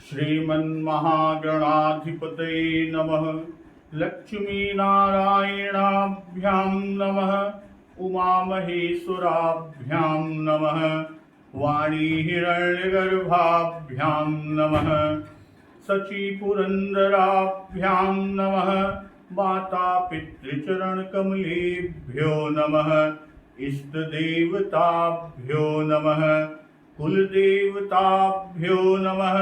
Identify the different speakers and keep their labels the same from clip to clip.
Speaker 1: श्रीमन्महागणाधिपतये नमः। लक्ष्मीनारायणाभ्यां नमः। उमामहेश्वराभ्यां नमः। वाणीहिरण्यगर्भाभ्यां नमः। शचीपुरन्दराभ्यां नमः। मातापितृचरणकमलेभ्यो नमः। इष्टदेवताभ्यो नमः। कुलदेवताभ्यो नमः।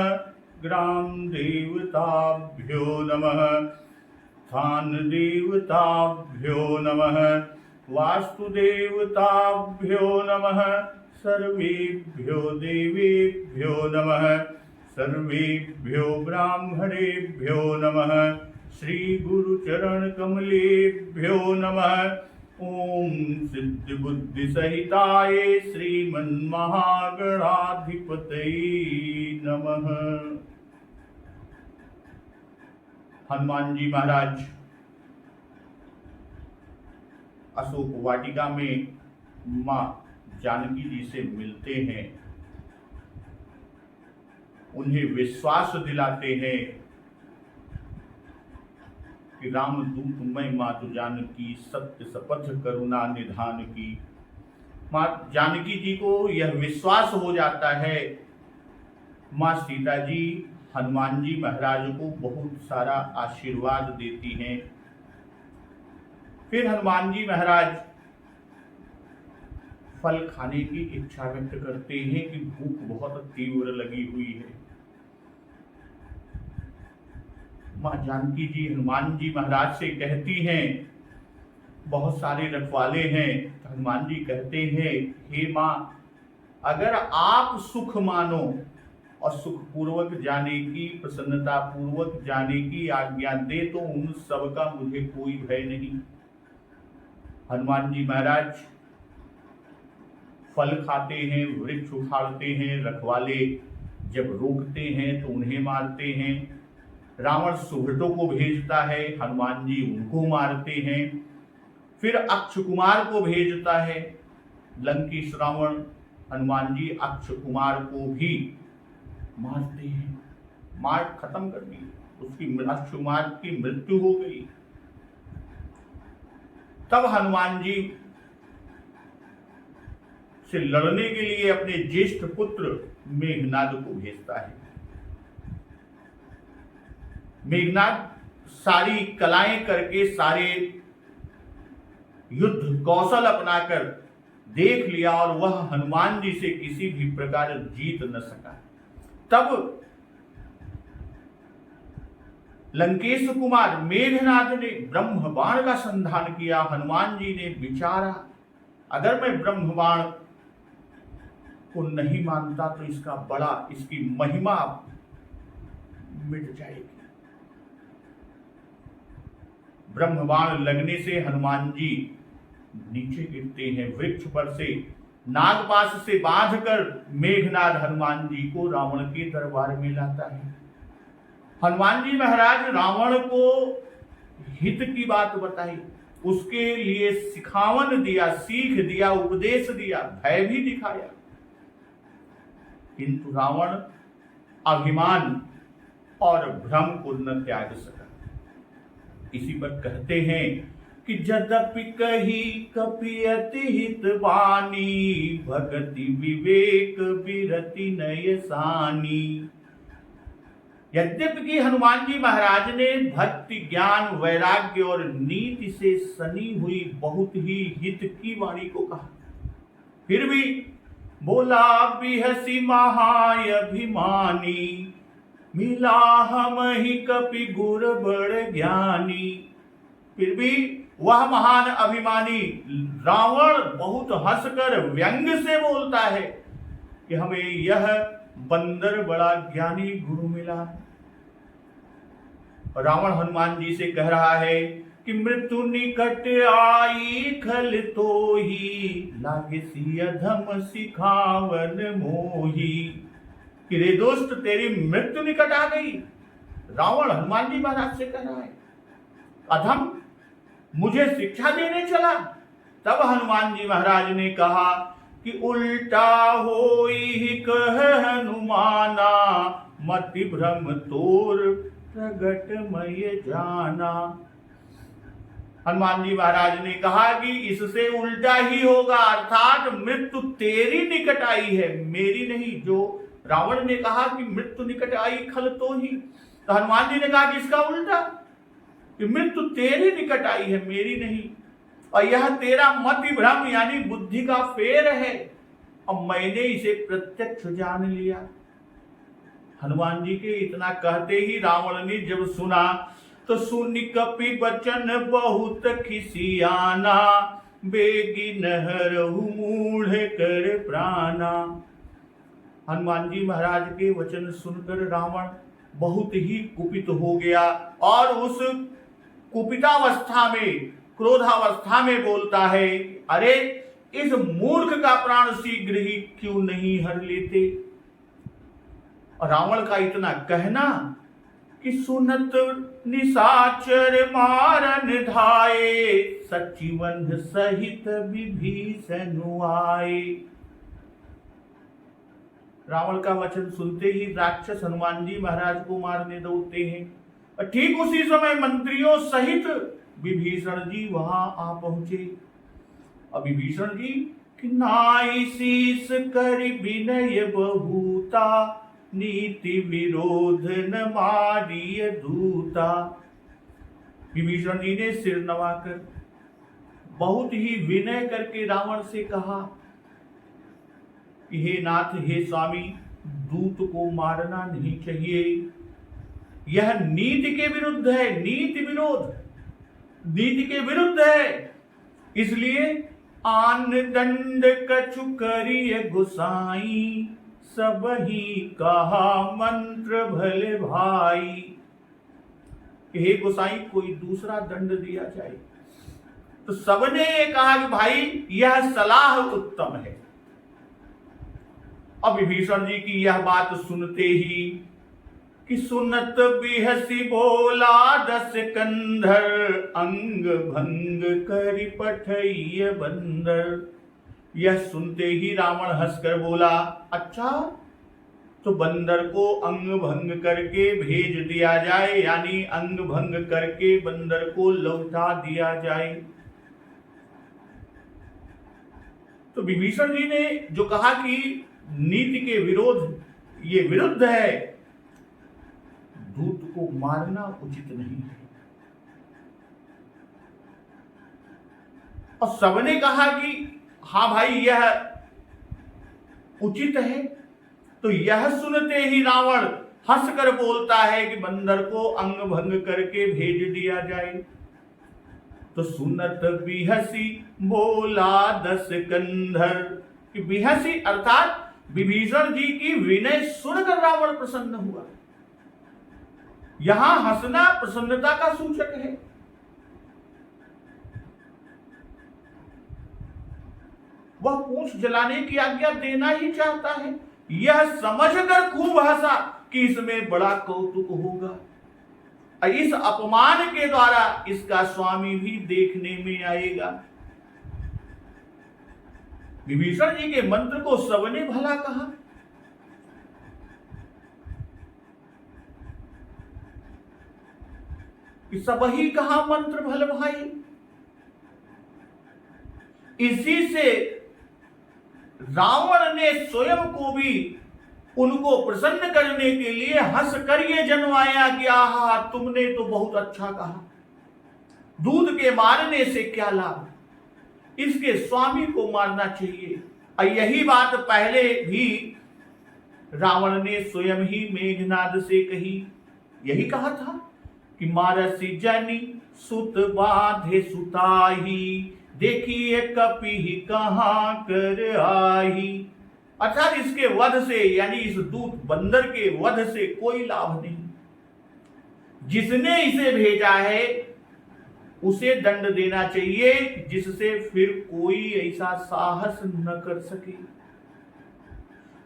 Speaker 1: ग्रामदेवताभ्यो नमः। स्थानदेवताभ्यो नमः। वास्तुदेवताभ्यो नमः। सर्वेभ्यो देवेभ्यो नमः। सर्वेभ्यो ब्राह्मणेभ्यो नमः। श्री गुरुचरणकमलेभ्यो नमः। ओम सिद्धिबुद्धिसहिताय श्रीमन्महागणाधिपतये नमः। हनुमान जी महाराज अशोक वाटिका में मां जानकी जी से मिलते हैं, उन्हें विश्वास दिलाते हैं कि रामदूत मैं मातु जानकी सत्य शपथ करुणा निधान की। मां जानकी जी को यह विश्वास हो जाता है। मां सीता जी हनुमान जी महाराज को बहुत सारा आशीर्वाद देती हैं। फिर हनुमान जी महाराज फल खाने की इच्छा व्यक्त करते हैं कि भूख बहुत तीव्र लगी हुई है। मां जानकी जी हनुमान जी महाराज से कहती हैं, बहुत सारे रखवाले हैं। तो हनुमान जी कहते हैं, हे मां, अगर आप सुख मानो और सुख पूर्वक जाने की, प्रसन्नता पूर्वक जाने की आज्ञा दे तो उन सबका मुझे कोई भय नहीं। हनुमान जी महाराज फल खाते हैं, वृक्ष उखाड़ते हैं, रखवाले जब रोकते हैं तो उन्हें मारते हैं। रावण सुभटों को भेजता है, हनुमान जी उनको मारते हैं। फिर अक्ष कुमार को भेजता है, लंकेश रावण, हनुमान जी अक्ष कुमार को भी मारते हैं, मार खत्म कर दी, उसकी अक्ष कुमार की मृत्यु हो गई। तब हनुमान जी से लड़ने के लिए अपने ज्येष्ठ पुत्र मेघनाद को भेजता है। मेघनाद सारी कलाएं करके, सारे युद्ध कौशल अपनाकर देख लिया और वह हनुमान जी से किसी भी प्रकार जीत न सका। तब लंकेश कुमार मेघनाद ने ब्रह्म बाण का संधान किया। हनुमान जी ने विचारा, अगर मैं ब्रह्म बाण को नहीं मानता तो इसकी महिमा मिट जाएगी। ब्रह्म बाण लगने से हनुमान जी नीचे गिरते हैं। वृक्ष पर से नागपाश से बांधकर मेघनाद हनुमान जी को रावण के दरबार में लाता है। हनुमान जी महाराज रावण को हित की बात बताई, उसके लिए सिखावन दिया, सीख दिया, उपदेश दिया, भय भी दिखाया, किंतु रावण अभिमान और भ्रम को न त्याग सका। इसी पर कहते हैं कि यद्यपि कही कपि अति हित बानी, भगति विवेक विरति नय सानी। यद्यपि कि हनुमान जी महाराज ने भक्ति, ज्ञान, वैराग्य और नीति से सनी हुई बहुत ही हित की वाणी को कहा, फिर भी बोला बिहसी महाय अभिमानी, मिला हम ही कपि गुर बड़ ज्ञानी। फिर भी वह महान अभिमानी रावण बहुत हंसकर व्यंग से बोलता है कि हमें यह बंदर बड़ा ज्ञानी गुरु मिला। रावण हनुमान जी से कह रहा है कि मृत्यु निकट आई खल तो ही, लागे सी अधम सिखावन मोही। कि रे दोस्त, तेरी मृत्यु निकट आ गई। रावण हनुमान जी महाराज से कह रहा है, अधम मुझे शिक्षा देने चला। तब हनुमान जी महाराज ने कहा कि उल्टा होई कह हनुमाना, मति भ्रम तोर प्रगट मय जाना। हनुमान जी महाराज ने कहा कि इससे उल्टा ही होगा, अर्थात मृत्यु तेरी निकट आई है, मेरी नहीं। जो रावण ने कहा कि मृत्यु निकट आई खल तो ही, तो हनुमान जी ने कहा कि इसका उल्टा, कि मृत्यु तेरी निकट आई है, मेरी नहीं, और यह तेरा मति भ्रम यानी बुद्धि का फेर है, अब मैंने इसे प्रत्यक्ष जान लिया। हनुमान जी के इतना कहते ही रावण ने जब सुना तो सुनि कपि बचन बहुत खिसियाना, बेगी नहरहु मूढ़ कर प्राणा। हनुमान जी महाराज के वचन सुनकर रावण बहुत ही कुपित हो गया और उस कुपितावस्था में, क्रोधावस्था में बोलता है, अरे इस मूर्ख का प्राण शीघ्र ही क्यों नहीं हर लेते। और रावण का इतना कहना कि सुनत निशाचर मारन धाये, सचिवंध सहित विभीषण आए। रावण का वचन सुनते ही राक्षस हनुमान जी महाराज को मारने दौड़ते हैं, और ठीक उसी समय मंत्रियों सहित विभीषण जी वहां आ पहुंचे। और विभीषण जी कि नाई शीस कर विनय बहुता, नीति विरोध न मारिय दूता। विभीषण जी ने सिर नवाकर बहुत ही विनय करके रावण से कहा कि हे नाथ, हे स्वामी, दूत को मारना नहीं चाहिए, यह नीति के विरुद्ध है, नीति विरोध नीति के विरुद्ध है, इसलिए आन दंड कछु करिय गुसाई, सब ही कहा मंत्र भले भाई। हे गोसाई, कोई दूसरा दंड दिया जाए। तो सबने कहा कि भाई यह सलाह उत्तम है। अब विभीषण जी की यह बात सुनते ही कि सुनत बिहसी बोला दस कंधर, अंग भंग करि पठइय बंदर। यह सुनते ही रावण हंसकर बोला, अच्छा तो बंदर को अंग भंग करके भेज दिया जाए, यानी अंग भंग करके बंदर को लौटा दिया जाए। तो विभीषण जी ने जो कहा कि नीति के विरोध, ये विरुद्ध है, दूत को मारना उचित नहीं है। और सबने कहा कि हाँ भाई यह उचित है। तो यह सुनते ही रावण हंसकर बोलता है कि बंदर को अंग भंग करके भेज दिया जाए। तो सुनत बिहसी बोला दस कंधर, कि बिहसी अर्थात विभीषण जी की विनय सुनकर रावण प्रसन्न हुआ। यहां हंसना प्रसन्नता का सूचक है। वह पूंछ जलाने की आज्ञा देना ही चाहता है। यह समझकर खूब हंसा कि इसमें बड़ा कौतुक होगा, इस अपमान के द्वारा इसका स्वामी भी देखने में आएगा। विभीषण जी के मंत्र को सबने भला कहा। कि सब ही कहा मंत्र भल भाई। इसी से रावण ने स्वयं को भी उनको प्रसन्न करने के लिए हंस कर ये जनवाया कि आहा, तुमने तो बहुत अच्छा कहा, दूध के मारने से क्या लाभ, इसके स्वामी को मारना चाहिए। और यही बात पहले भी रावण ने स्वयं ही मेघनाद से कही। यही कहा था कि मारसी जनि सुत बाधे सुताही, देखिए कपि कहां कर आही। अर्थात इसके वध से, यानी इस दूत बंदर के वध से कोई लाभ नहीं। जिसने इसे भेजा है उसे दंड देना चाहिए, जिससे फिर कोई ऐसा साहस न कर सके।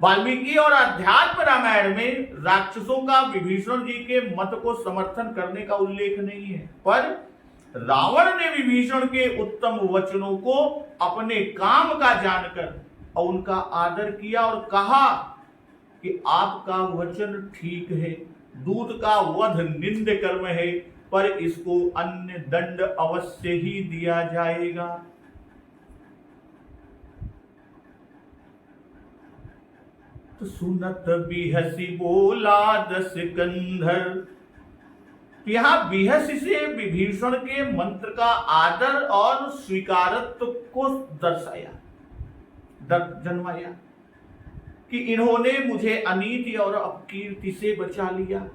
Speaker 1: वाल्मीकि और अध्यात्म रामायण में राक्षसों का विभीषण जी के मत को समर्थन करने का उल्लेख नहीं है, पर रावण ने विभीषण के उत्तम वचनों को अपने काम का जानकर और उनका आदर किया और कहा कि आपका वचन ठीक है, दूत का वध निंद कर्म है, पर इसको अन्य दंड अवश्य ही दिया जाएगा। तो सुनत बिहसी बोला दस कंधर। यहां बिहसी से विभीषण के मंत्र का आदर और स्वीकारत्व को दर्शाया, जन्माया कि इन्होंने मुझे अनीति और अपकीर्ति से बचा लिया।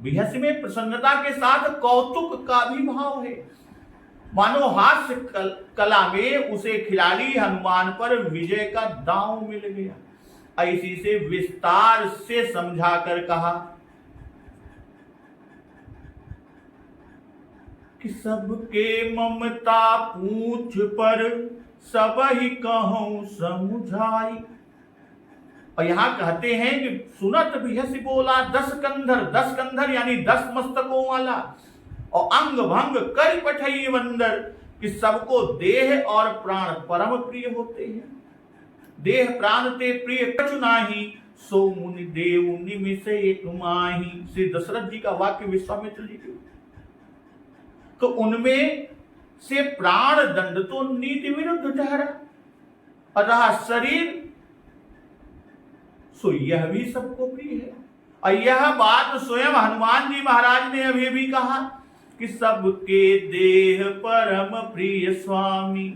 Speaker 1: बिहसी में प्रसन्नता के साथ कौतुक का भी भाव है, मानो हास्य कला में उसे खिलाड़ी हनुमान पर विजय का दांव मिल गया। ऐसी से विस्तार से समझाकर कहा कि सबके ममता पूछ पर सब ही कहूं समुझाई। और यहां कहते हैं कि सुनत बिहसी बोला दस कंधर। 10 कंधर यानी 10 मस्तकों वाला, और अंग भंग कर पठई बंदर, कि सबको देह और प्राण परम प्रिय होते हैं। देह प्राण ते प्रिय कछु नाही, सो मुनि देव निमिष एक माही। श्री दशरथ जी का वाक्य विश्वामित्र जी के। तो उनमें से प्राण दंड तो नीति विरुद्ध ठहरा, और रहा शरीर, सो यह भी सबको प्रिय है। और यह बात स्वयं हनुमान जी महाराज ने अभी भी कहा कि सबके देह परम प्रिय स्वामी,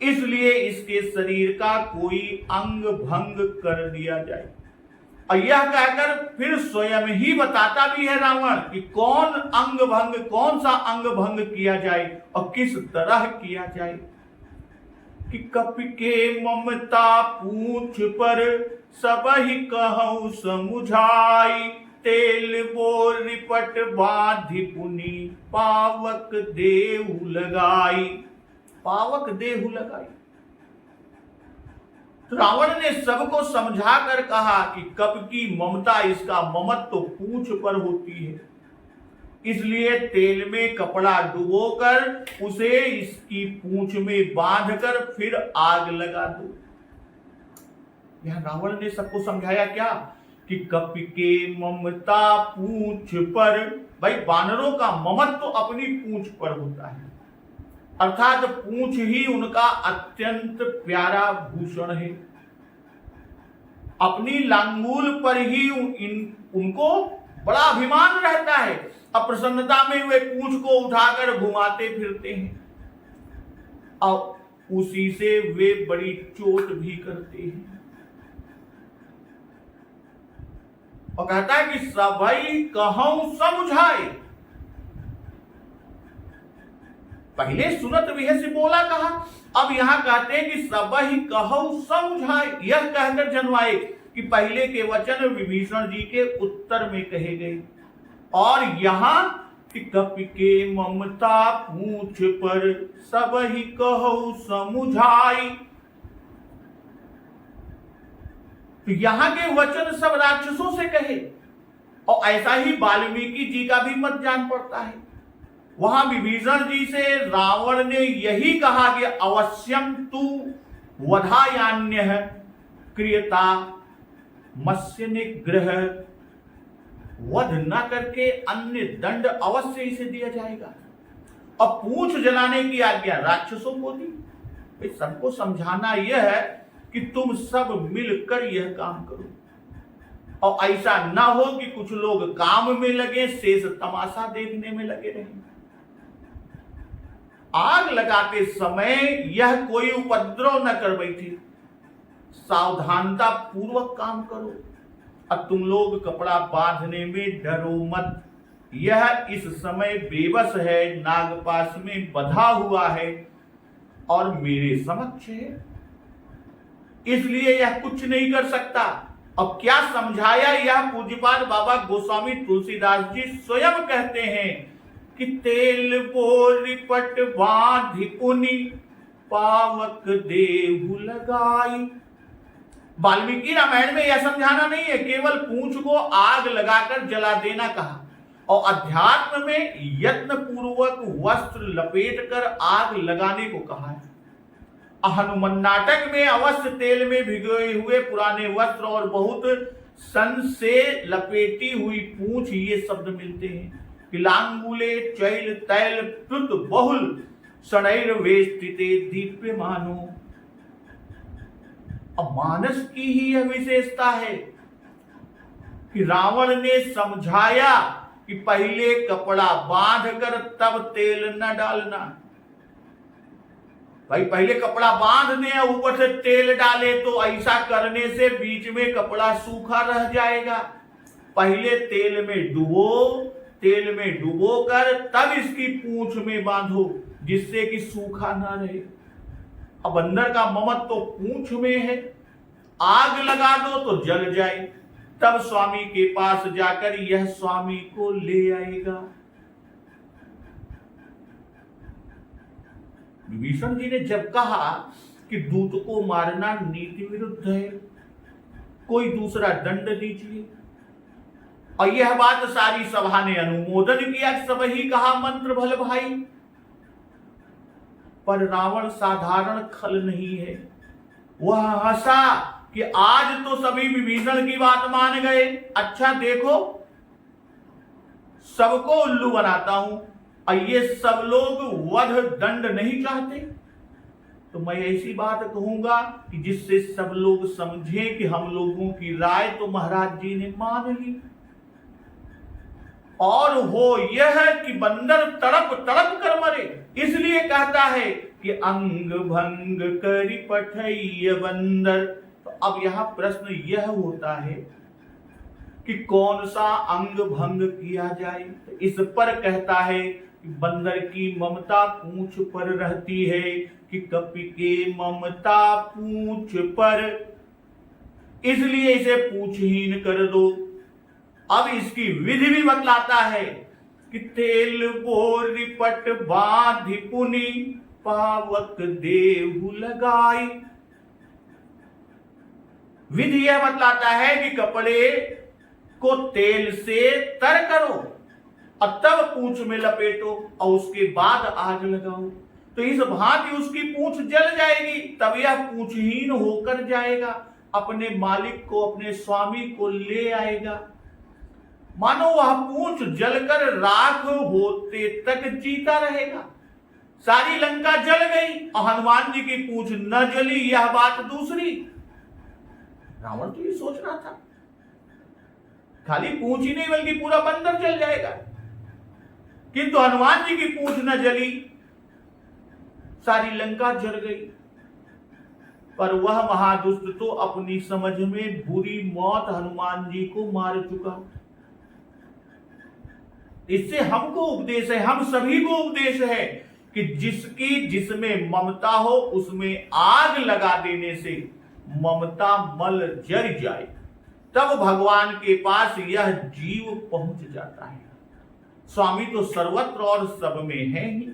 Speaker 1: इसलिए इसके शरीर का कोई अंग भंग कर दिया जाए। और यह कहकर फिर स्वयं ही बताता भी है रावण कि कौन अंग भंग, कौन सा अंग भंग किया जाए और किस तरह किया जाए। कि कपि के ममता पूछ पर सब ही कहूं समुझाई, तेल बोल रिपट बाधि पुनि पावक देहु लगाई। पावक देहु लगाई। तो रावण ने सबको समझा कर कहा कि कप की ममता, इसका ममत्व तो पूंछ पर होती है, इसलिए तेल में कपड़ा डुबोकर उसे इसकी पूंछ में बांधकर फिर आग लगा दो। यह रावण ने सबको समझाया क्या कि कप के ममता पूंछ पर। भाई वानरों का ममत्व तो अपनी पूंछ पर होता है, अर्थात पूंछ ही उनका अत्यंत प्यारा भूषण है। अपनी लांगूल पर ही उनको बड़ा अभिमान रहता है। अप्रसन्नता में वे पूंछ को उठाकर घुमाते फिरते हैं, और उसी से वे बड़ी चोट भी करते हैं। और कहता है कि सबई कहूं समझाए। पहले सुनत बिहसी बोला कहा, अब यहां कहते हैं कि सबई कहूं समझाए। यह कहकर जन्माए कि पहले के वचन विभीषण जी के उत्तर में कहे गए, और यहां कि कपि के ममता पूछ पर सब ही कहूं समुझाई। तो यहां के वचन सब राक्षसों से कहे, और ऐसा ही वाल्मीकि जी का भी मत जान पड़ता है। वहां विभीषण जी से रावण ने यही कहा कि अवश्यम तू वधायान्य क्रियता मत्स्य निग्रह, वध न करके अन्य दंड अवश्य इसे दिया जाएगा। और पूंछ जलाने की आज्ञा राक्षसों को दी। सबको समझाना यह है कि तुम सब मिलकर यह काम करो, और ऐसा ना हो कि कुछ लोग काम में लगे, शेष तमाशा देखने में लगे रहें। आग लगाते समय यह कोई उपद्रव न कर बैठे, सावधानता पूर्वक काम करो। अब तुम लोग कपड़ा बांधने में डरो मत, यह इस समय बेबस है, नागपाश में बंधा हुआ है और मेरे समक्ष है, इसलिए यह कुछ नहीं कर सकता। अब क्या समझाया यह पूज्यपाद बाबा गोस्वामी तुलसीदास जी स्वयं कहते हैं कि तेल बोरी पट बांधि पुनि पावक देहु लगाई। वाल्मीकि रामायण में यह समझाना नहीं है, केवल पूंछ को आग लगाकर जला देना कहा, और अध्यात्म में यत्न पूर्वक वस्त्र लपेट कर आग लगाने को कहा है। हनुमान नाटक में अवश्य तेल में भिगोए हुए पुराने वस्त्र और बहुत सन से लपेटी हुई पूंछ ये शब्द मिलते हैं। किलांगुले चैल तैल प्युत बहुल षणैर वेष्टिते दीप्यमानो। अब मानस की ही यह विशेषता है कि रावण ने समझाया कि पहले कपड़ा बांधकर तब तेल न डालना। भाई पहले कपड़ा बांध दे ऊपर से तेल डाले तो ऐसा करने से बीच में कपड़ा सूखा रह जाएगा। पहले तेल में डुबो कर तब इसकी पूंछ में बांधो जिससे कि सूखा ना रहे। अब अंदर का ममत तो पूंछ में है, आग लगा दो तो जल जाए, तब स्वामी के पास जाकर यह स्वामी को ले आएगा। विभीषण जी ने जब कहा कि दूत को मारना नीति विरुद्ध है, कोई दूसरा दंड दीजिए, और यह बात सारी सभा ने अनुमोदन किया, सब ही कहा मंत्र भल भाई। पर रावण साधारण खल नहीं है। वह हंसा कि आज तो सभी विभीषण की बात मान गए। अच्छा देखो, सबको उल्लू बनाता हूं और ये सब लोग वध दंड नहीं चाहते, तो मैं ऐसी बात कहूंगा कि जिससे सब लोग समझें कि हम लोगों की राय तो महाराज जी ने मान ली, और हो यह कि बंदर तड़प तड़प कर मरे। इसलिए कहता है कि अंग भंग करी पठैय बंदर। तो अब यहां प्रश्न यह होता है कि कौन सा अंग भंग किया जाए। तो इस पर कहता है कि बंदर की ममता पूंछ पर रहती है कि कपि के ममता पूंछ पर, इसलिए इसे पूंछहीन कर दो। अब इसकी विधि भी बतलाता है कि तेल बोर रिपट बांधि पुनि पावक देहु लगाई। विधि यह बतलाता है कि कपड़े को तेल से तर करो और तब पूंछ में लपेटो और उसके बाद आग लगाओ, तो इस भांति उसकी पूंछ जल जाएगी, तब यह पूंछहीन होकर जाएगा, अपने मालिक को, अपने स्वामी को ले आएगा। मानो वह पूंछ जलकर राख होते तक जीता रहेगा। सारी लंका जल गई और हनुमान जी की पूंछ न जली, यह बात दूसरी। रावण तो ये सोच रहा था खाली पूंछ ही नहीं बल्कि पूरा बंदर जल जाएगा, किंतु हनुमान जी की पूंछ न जली, सारी लंका जल गई। पर वह महादुष्ट तो अपनी समझ में बुरी मौत हनुमान जी को मार चुका। इससे हमको उपदेश है, हम सभी को उपदेश है कि जिसमें ममता हो उसमें आग लगा देने से ममता मल जल जाए, तब भगवान के पास यह जीव पहुंच जाता है। स्वामी तो सर्वत्र और सब में है ही।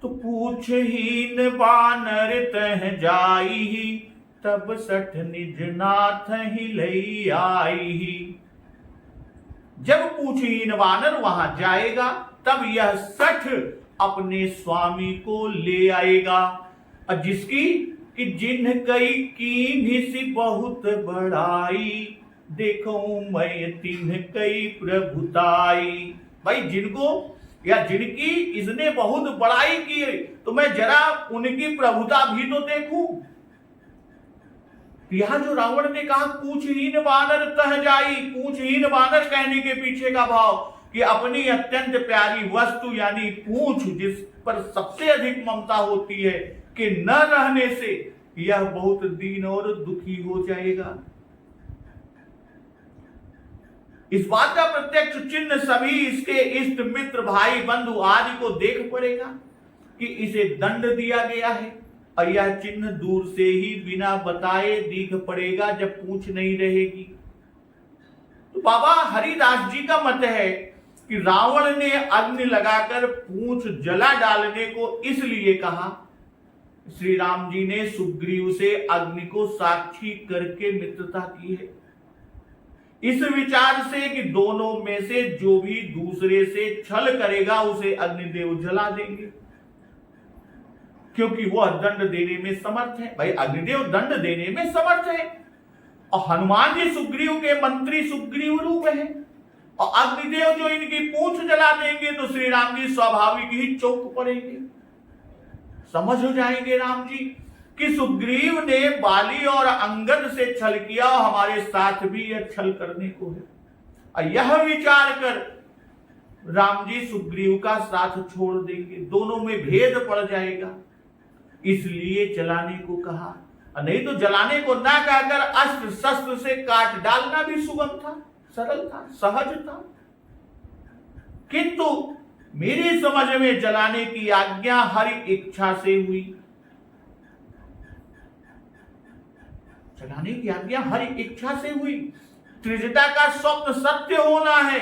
Speaker 1: तो पूछहीन बानर तह जाई, तब सठ निज नाथ ही लई आई। जब पूछहीन वानर वहां जाएगा तब यह सठ अपने स्वामी को ले आएगा, और जिसकी कि जिन्ह कई कीन्हि बहुत बड़ाई, देखो मैं तिन्ह कई प्रभुताई। भाई जिनको या जिनकी इसने बहुत बड़ाई की, तो मैं जरा उनकी प्रभुता भी तो देखूं। यहां जो रावण ने कहा पूछहीन बानर तह जाई, पूछहीन बानर कहने के पीछे का भाव कि अपनी अत्यंत प्यारी वस्तु यानी पूंछ, जिस पर सबसे अधिक ममता होती है, कि न रहने से यह बहुत दीन और दुखी हो जाएगा। इस बात का प्रत्यक्ष चिन्ह सभी इसके इष्ट मित्र भाई बंधु आदि को देख पड़ेगा कि इसे दंड दिया गया है, और यह चिन्ह दूर से ही बिना बताए दिख पड़ेगा जब पूंछ नहीं रहेगी। तो बाबा हरिदास जी का मत है कि रावण ने अग्नि लगाकर पूंछ जला डालने को इसलिए कहा, श्री राम जी ने सुग्रीव से अग्नि को साक्षी करके मित्रता की है, इस विचार से कि दोनों में से जो भी दूसरे से छल करेगा उसे अग्निदेव जला देंगे। क्योंकि वह दंड देने में समर्थ है। भाई अग्निदेव दंड देने में समर्थ है और हनुमान जी सुग्रीव के मंत्री सुग्रीव रूप है और अग्निदेव जो इनकी पूंछ जला देंगे तो श्री राम जी स्वाभाविक ही चौंक पड़ेंगे। समझ हो जाएंगे राम जी कि सुग्रीव ने बाली और अंगद से छल किया, हमारे साथ भी यह छल करने को है। और यह विचार कर राम जी सुग्रीव का साथ छोड़ देंगे, दोनों में भेद पड़ जाएगा, इसलिए जलाने को कहा। नहीं तो जलाने को ना कहकर अस्त्र शस्त्र से काट डालना भी सुगम था, सरल था, सहज था। किंतु मेरी समझ में जलाने की आज्ञा हरि इच्छा से हुई। जलाने की आज्ञा हरि इच्छा से हुई। त्रिजटा का स्वप्न सत्य होना है।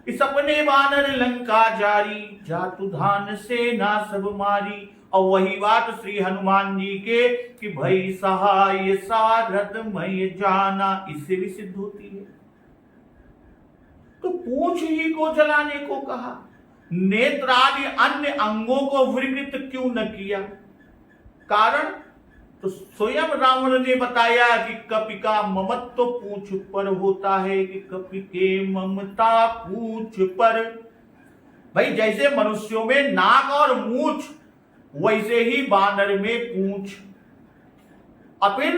Speaker 1: इस अपने वानर लंका जारी, जातु धान से ना सब मारी। और वही बात श्री हनुमान जी के कि भई सहाय सारथ मय जाना, इससे भी सिद्ध होती है। तो पूंछ ही को जलाने को कहा, नेत्र आदि अन्य अंगों को विकृत क्यों न किया? कारण तो स्वयं रावण ने बताया कि कपि का ममत्व तो पूंछ पर होता है कि कपि के ममता पूंछ पर। भाई जैसे मनुष्यों में नाक और मूंछ, वैसे ही बानर में पूंछ। और फिर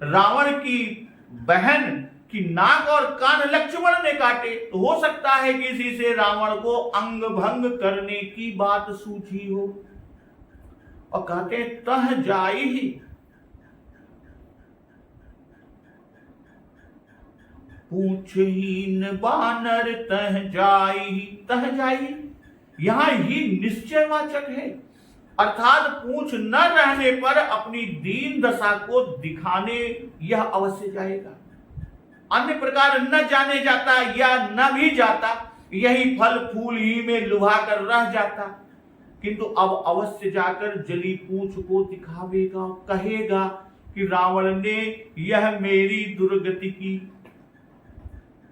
Speaker 1: रावण की बहन की नाक और कान लक्ष्मण ने काटे, तो हो सकता है किसी से रावण को अंग भंग करने की बात सूझी हो। और कहते तह जाई ही, पूंछहीन बानर तह जाई। तह जाई यहां ही निश्चयवाचक है, अर्थात पूंछ न रहने पर अपनी दीन दशा को दिखाने यह अवश्य जाएगा। अन्य प्रकार न जाने जाता या न भी जाता, यही फल फूल ही में लुभा कर रह जाता। किंतु अब अवश्य जाकर जली पूंछ को दिखावेगा, कहेगा कि रावण ने यह मेरी दुर्गति की।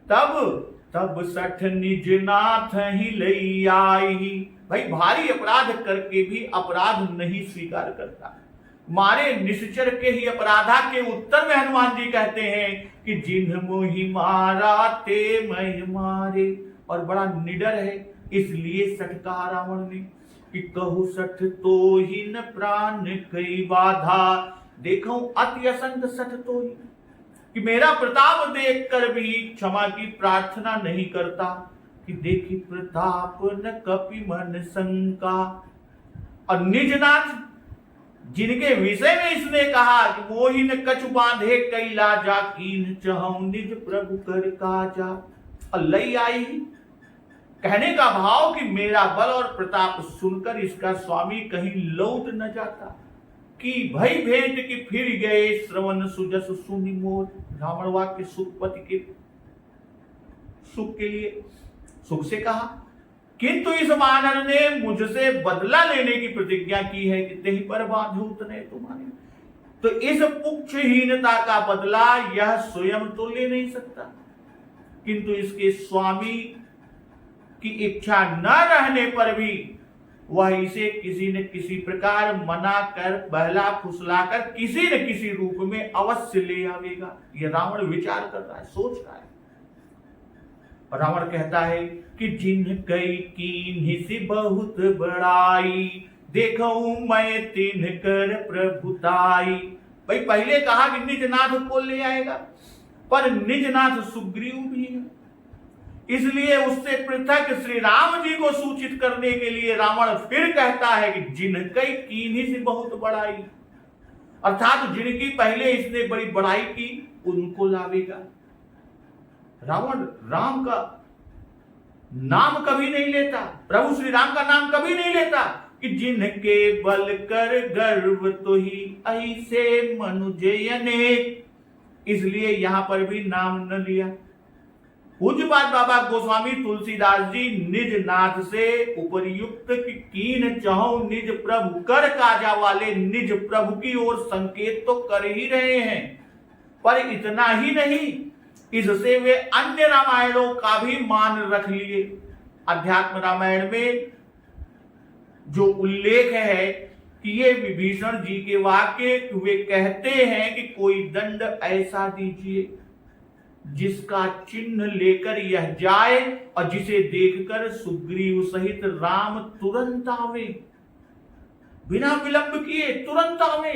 Speaker 1: तब सठ निज नाथ ही लई आई। भाई भारी अपराध करके भी अपराध नहीं स्वीकार करता। मारे निश्चर के ही अपराधा के उत्तर में हनुमान जी कहते हैं कि जिन्ह मोहि मारा ते मैं मारे। और बड़ा निडर है, इसलिए सठ कहा रावण ने कि कहु सठ तो ही न प्राण कई बाधा। देखो अति असंग सठ तो ही, कि मेरा प्रताप देखकर भी क्षमा की प्रार्थना नहीं करता। कि देखी प्रताप न कपि मन शंका। और निजनाथ जिनके विषय में इसने कहा कि वो ही न कछु बांधे कैला जा, कीन चहु निज प्रभु कर काजा। और लई आई, कहने का भाव कि मेरा बल और प्रताप सुनकर इसका स्वामी कहीं लौट न जाता। कि भई भेंट की फिर गए श्रवण सुजस सुनि मोर। रावण वाक्य सुखपति के सुख के लिए सुख से कहा, किंतु इस वानर ने मुझसे बदला लेने की प्रतिज्ञा की है कि तेहि पर बांधे उतने तुम्हारे। तो इस पुच्छहीनता का बदला यह स्वयं तो ले नहीं सकता, किंतु इसके स्वामी की इच्छा न रहने पर भी वह इसे किसी न किसी प्रकार मना कर, बहला फुसला कर किसी न किसी रूप में अवश्य ले आवेगा। यह रावण विचार कर रहा है, सोच रहा है। और रावण कहता है कि जिन्ह कई कीन्हि सी बहुत बड़ाई, देखूं मैं तिन्ह कर प्रभुताई। भाई पहले कहा कि निजनाथ को ले आएगा, पर निजनाथ सुग्रीव भी है, इसलिए उससे पृथक श्री राम जी को सूचित करने के लिए रावण फिर कहता है कि जिन्ह कई कीन्हि सी बहुत बड़ाई, अर्थात जिनकी पहले इसने बड़ी बड़ाई की उनको लावेगा। रावण राम का नाम कभी नहीं लेता, प्रभु श्री राम का नाम कभी नहीं लेता कि जिनके बल कर गर्व तो ही ऐसे मनुजय अनेक, इसलिए यहां पर भी नाम न लिया। पूज्यपाद बाबा गोस्वामी तुलसीदास जी निज नाथ से उपरयुक्त की कीन चहु निज प्रभु कर काजा वाले निज प्रभु की ओर संकेत तो कर ही रहे हैं, पर इतना ही नहीं, इससे वे अन्य रामायणों का भी मान रख लिए। अध्यात्म रामायण में जो उल्लेख है कि ये विभीषण जी के वाक्य वे कहते हैं कि कोई दंड ऐसा दीजिए जिसका चिन्ह लेकर यह जाए और जिसे देखकर सुग्रीव सहित राम तुरंत आवे, बिना विलंब किए तुरंत आवे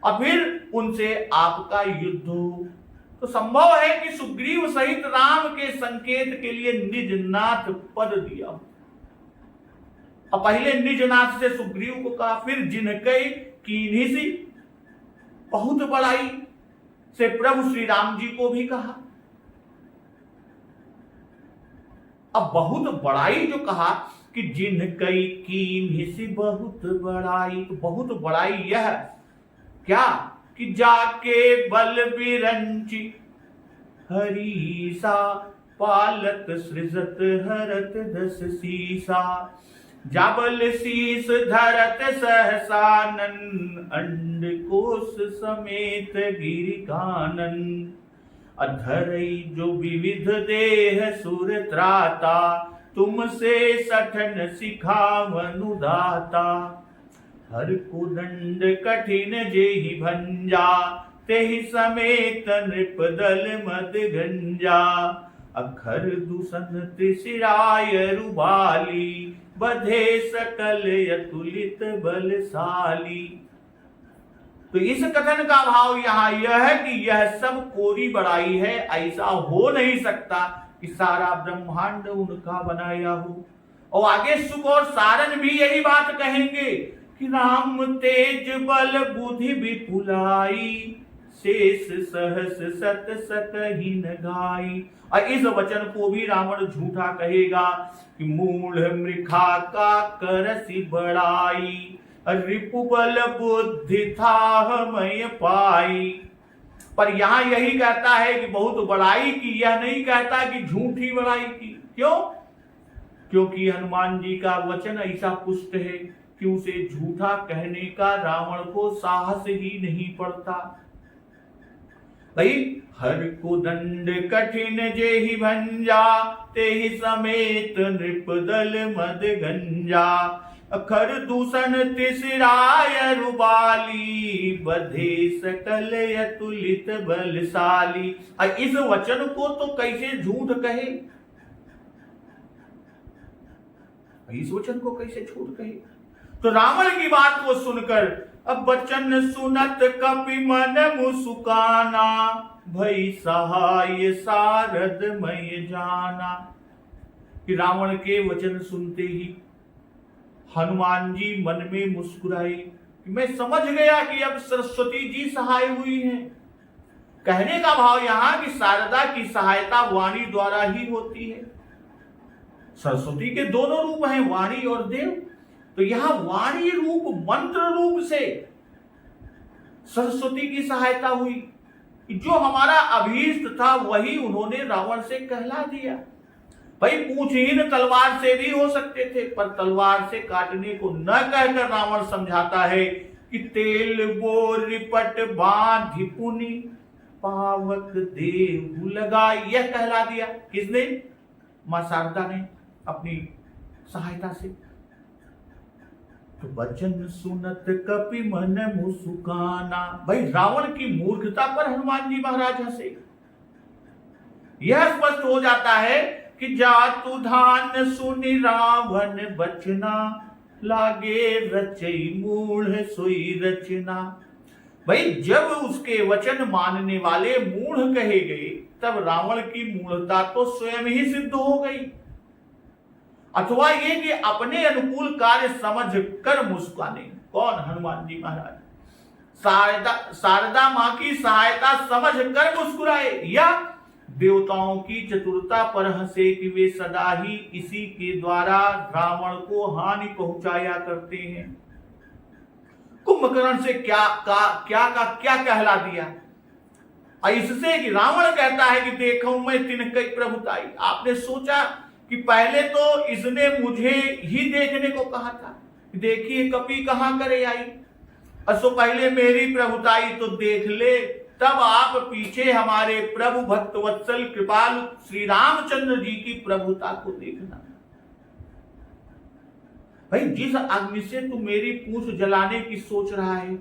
Speaker 1: और फिर उनसे आपका युद्ध हो। तो संभव है कि सुग्रीव सहित राम के संकेत के लिए निजनाथ पद दिया। और पहले निजनाथ से सुग्रीव को कहा, फिर जिनके कीन्ही सी बहुत बड़ाई से प्रभु श्री राम जी को भी कहा। अब बहुत बड़ाई जो कहा कि जिनकई कीन्ही सी बहुत बड़ाई, तो बहुत बड़ाई यह क्या कि जाके बल बिरंची हरीसा पालत सृजत हरत दस सीसा, जाबल शीस धरत सहसानन अंड कोश समेत गिरिकानन, अधरई जो विविध देह सुर त्राता, तुमसे सठन सिखावनु दाता, हर को दंड कठिन जेहि भंजा, तेहि समेत नृप दल मद गंजा, अखर दूषण त्रिशिराय रुबाली, बधे सकल यतुलित बलशाली। तो इस कथन का भाव यहां यह है कि यह सब कोरी बड़ाई है, ऐसा हो नहीं सकता कि सारा ब्रह्मांड उनका बनाया हो। और आगे सुख और सारन भी यही बात कहेंगे कि राम तेज बल बुद्धि विपुलाई, शेष सहस सत सकहि न गाई। और इस वचन को भी रावण झूठा कहेगा कि मूढ़ मृखा का करसी बड़ाई, रिपु बल बुद्धि था मय पाई। पर यहां यही कहता है कि बहुत बड़ाई की, यह नहीं कहता कि झूठी बड़ाई की। क्यों? क्योंकि हनुमान जी का वचन ऐसा पुष्ट है कि उसे झूठा कहने का रावण को साहस ही नहीं पड़ता। भाई, हर को दंड कठिन जेहि भंजा, तेहि समेत नृप दल मद गंजा, अखर दूषण तिसराय रुबाली, बधे सकल यतुलित बलशाली। इस वचन को तो कैसे झूठ कहे, इस वचन को कैसे झूठ कहे? तो रावण की बात को सुनकर अब वचन सुनत कपि मन मुसुकाना, भई सहाय सारद मय जाना। कि रावण के वचन सुनते ही हनुमान जी मन में मुस्कुराए कि मैं समझ गया कि अब सरस्वती जी सहाय हुई हैं। कहने का भाव यहां कि शारदा की सहायता वाणी द्वारा ही होती है। सरस्वती के दोनों रूप हैं, वाणी और देव। तो यहां वाणी रूप मंत्र रूप से सरस्वती की सहायता हुई। जो हमारा अभीष्ट था वही उन्होंने रावण से कहला दिया। भाई, पूछहीन तलवार से भी हो सकते थे, पर तलवार से काटने को न कहकर रावण समझाता है कि तेल बोर रिपट बांधि पुनि, पावक देव लगा। यह कहला दिया किसने? मां शारदा ने अपनी सहायता से। तो वचन सुनत कपि मन मुसुकाना। भाई, रावण की मूर्खता पर हनुमान जी महाराज हंसे। यह स्पष्ट हो जाता है कि जातु धान सुनि रावण बचना, लागे रचई मूढ़ सोई रचना। भाई, जब उसके वचन मानने वाले मूढ़ कहे गए तब रावण की मूढ़ता तो स्वयं ही सिद्ध हो गई, अथवा ये कि अपने अनुकूल कार्य समझ कर मुस्काने। कौन? हनुमान जी महाराज। शारदा मां की सहायता समझ कर मुस्कुराए, या देवताओं की चतुरता पर हंसे कि वे सदा ही इसी के द्वारा रावण को हानि पहुंचाया करते हैं। कुंभकर्ण से क्या कहला दिया, और इससे कि रावण कहता है कि देखो मैं तिनकई प्रभुताई। आपने सोचा कि पहले तो इसने मुझे ही देखने को कहा था, देखिए कपि कहां करे आई, असो पहले मेरी प्रभुताई तो देख ले, तब आप पीछे हमारे प्रभु भक्त वत्सल कृपालु श्री रामचंद्र जी की प्रभुता को देखना। भाई जिस अग्नि से तू मेरी पूंछ जलाने की सोच रहा है,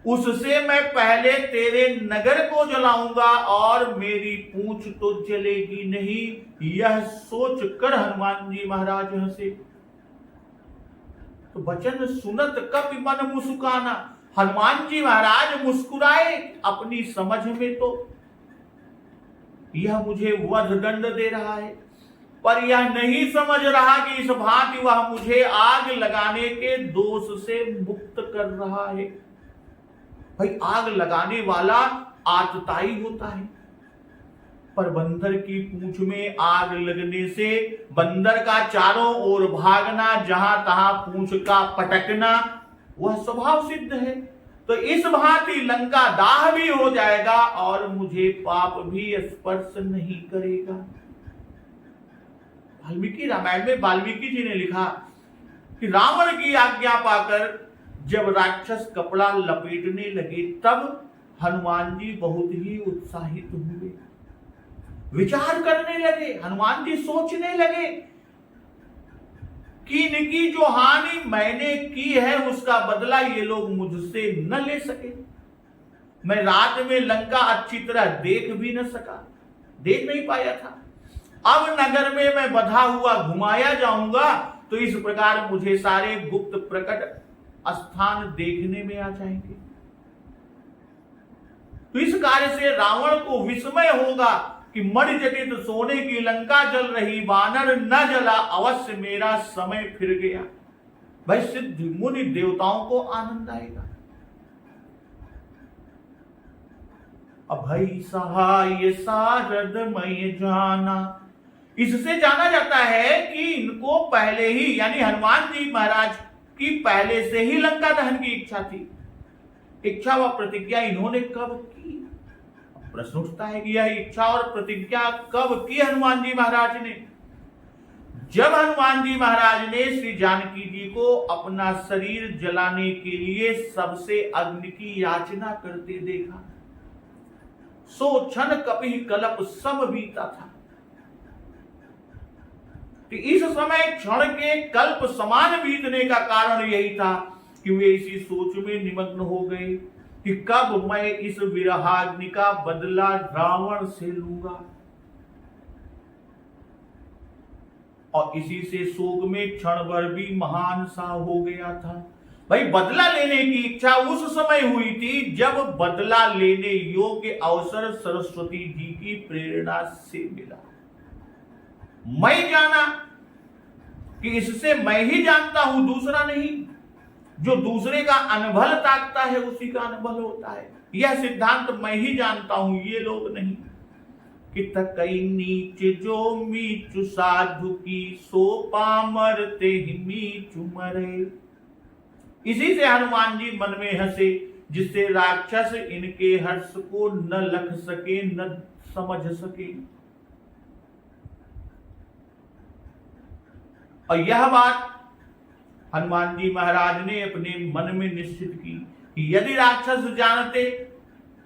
Speaker 1: उससे मैं पहले तेरे नगर को जलाऊंगा और मेरी पूंछ तो जलेगी नहीं। यह सोच कर हनुमान जी महाराज हंसे। तो वचन सुनत कपि मन मुस्काना, हनुमान जी महाराज मुस्कुराए अपनी समझ में। तो यह मुझे वध दंड दे रहा है, पर यह नहीं समझ रहा कि इस भांति वह मुझे आग लगाने के दोष से मुक्त कर रहा है। भाई आग लगाने वाला आतताई होता है, पर बंदर की पूंछ में आग लगने से बंदर का चारों ओर भागना, जहां तहां पूंछ का पटकना, वह स्वभाव सिद्ध है। तो इस भांति लंका दाह भी हो जाएगा और मुझे पाप भी स्पर्श नहीं करेगा। वाल्मीकि रामायण में वाल्मीकि जी ने लिखा कि रावण की आज्ञा पाकर जब राक्षस कपड़ा लपेटने लगे, तब हनुमान जी बहुत ही उत्साहित हुए, विचार करने लगे। हनुमान जी सोचने लगे कि इनकी जो हानि मैंने की है उसका बदला ये लोग मुझसे न ले सके। मैं रात में लंका अच्छी तरह देख भी न सका, देख नहीं पाया था। अब नगर में मैं बधा हुआ घुमाया जाऊंगा, तो इस प्रकार मुझे सारे गुप्त प्रकट स्थान देखने में आ जाएंगे। तो इस कार्य से रावण को विस्मय होगा कि मणिजटित सोने की लंका जल रही, वानर न जला, अवश्य मेरा समय फिर गया। भाई सिद्ध मुनि देवताओं को आनंद आएगा। अभय सहाय सारद मय जाना, इससे जाना जाता है कि इनको पहले ही, यानी हनुमान जी महाराज की पहले से ही लंका दहन की इच्छा थी। इच्छा व प्रतिज्ञा इन्होंने कब की? प्रश्न उठता है कि यह इच्छा और प्रतिज्ञा कब की हनुमान जी महाराज ने? जब हनुमान जी महाराज ने श्री जानकी जी को अपना शरीर जलाने के लिए सबसे अग्नि की याचना करते देखा, सो क्षण कपि कल्प सब बीता था। कि इस समय क्षण के कल्प समान बीतने का कारण यही था कि वे इसी सोच में निमग्न हो गए कि कब मैं इस विरहाग्नि का बदला रावण से लूंगा। और इसी से शोक में क्षण भर भी महान सा हो गया था। भाई बदला लेने की इच्छा उस समय हुई थी जब बदला लेने योग्य अवसर सरस्वती जी की प्रेरणा से मिला। मैं जाना कि इससे मैं ही जानता हूं, दूसरा नहीं। जो दूसरे का अनबल ताकता है उसी का अनबल होता है। यह सिद्धांत मैं ही जानता हूं, ये लोग नहीं। कि तकई नीच जो मीचु साधु की, सो पामर ते ही मीचु मरे। इसी से हनुमान जी मन में हंसे, जिससे राक्षस इनके हर्ष को न लख सके न समझ सके। और यह बात हनुमान जी महाराज ने अपने मन में निश्चित की कि यदि राक्षस जानते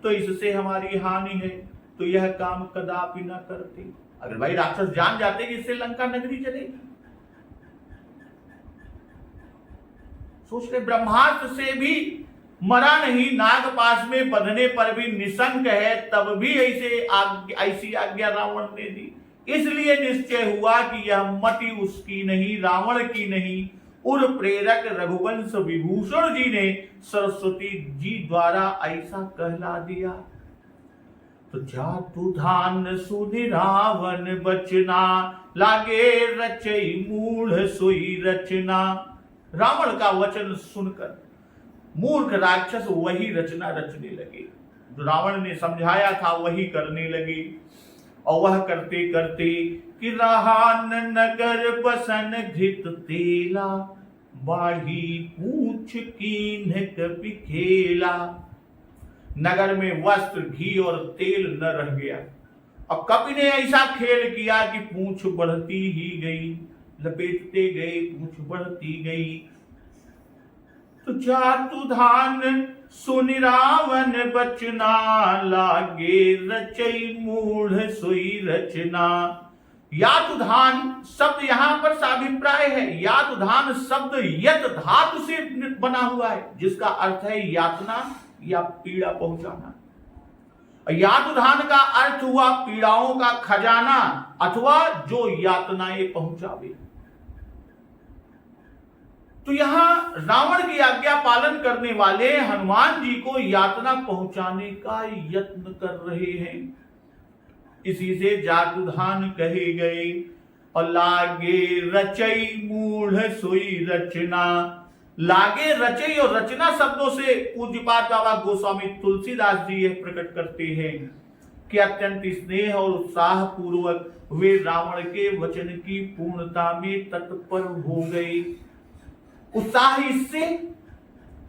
Speaker 1: तो इससे हमारी हानि है, तो यह काम कदापि न करते। अगर भाई राक्षस जान जाते कि इससे लंका नगरी चलेगी। सोचते ब्रह्मास्त्र से भी मरा नहीं, नाग पास में बंधने पर भी निशंक है, तब भी ऐसी आज्ञा रावण ने दी। इसलिए निश्चय हुआ कि यह मति उसकी नहीं, रावण की नहीं, उर प्रेरक रघुवंश विभूषण जी ने सरस्वती जी द्वारा ऐसा कहला दिया। तो जातु धान सुनि रावण बचना, लागे रचई मूढ़ सोई रचना। रावण का वचन सुनकर मूर्ख राक्षस वही रचना रचने लगे, जो रावण ने समझाया था वही करने लगे। और वह करते करते कि रहान नगर बसन घृत तेला, बाही पूछ कीन्ह कपि खेला। नगर में वस्त्र घी और तेल न रह गया। अब कपि ने ऐसा खेल किया कि पूंछ बढ़ती ही गई, लपेटते गए, पूंछ बढ़ती गई। तो जातु धान सुनि रावण बचना, लागे रचई मूढ़ सोई रचना। यातुधान शब्द यहां पर साभिप्राय है। यातुधान शब्द यत धातु से बना हुआ है, जिसका अर्थ है यातना या पीड़ा पहुंचाना। यातुधान का अर्थ हुआ पीड़ाओं का खजाना अथवा जो यातनाएं पहुंचावे। तो यहां रावण की आज्ञा पालन करने वाले हनुमान जी को यातना पहुंचाने का यत्न कर रहे हैं। इसी से जातुधान कहे गए। और लागे रचई मूढ़ सोई रचना। लागे रचई और रचना शब्दों से पूज्यपाद बाबा गोस्वामी तुलसीदास जी यह प्रकट करते हैं कि अत्यंत स्नेह और उत्साह पूर्वक वे रावण के वचन की पूर्णता में तत्पर हो गए। उत्साह इससे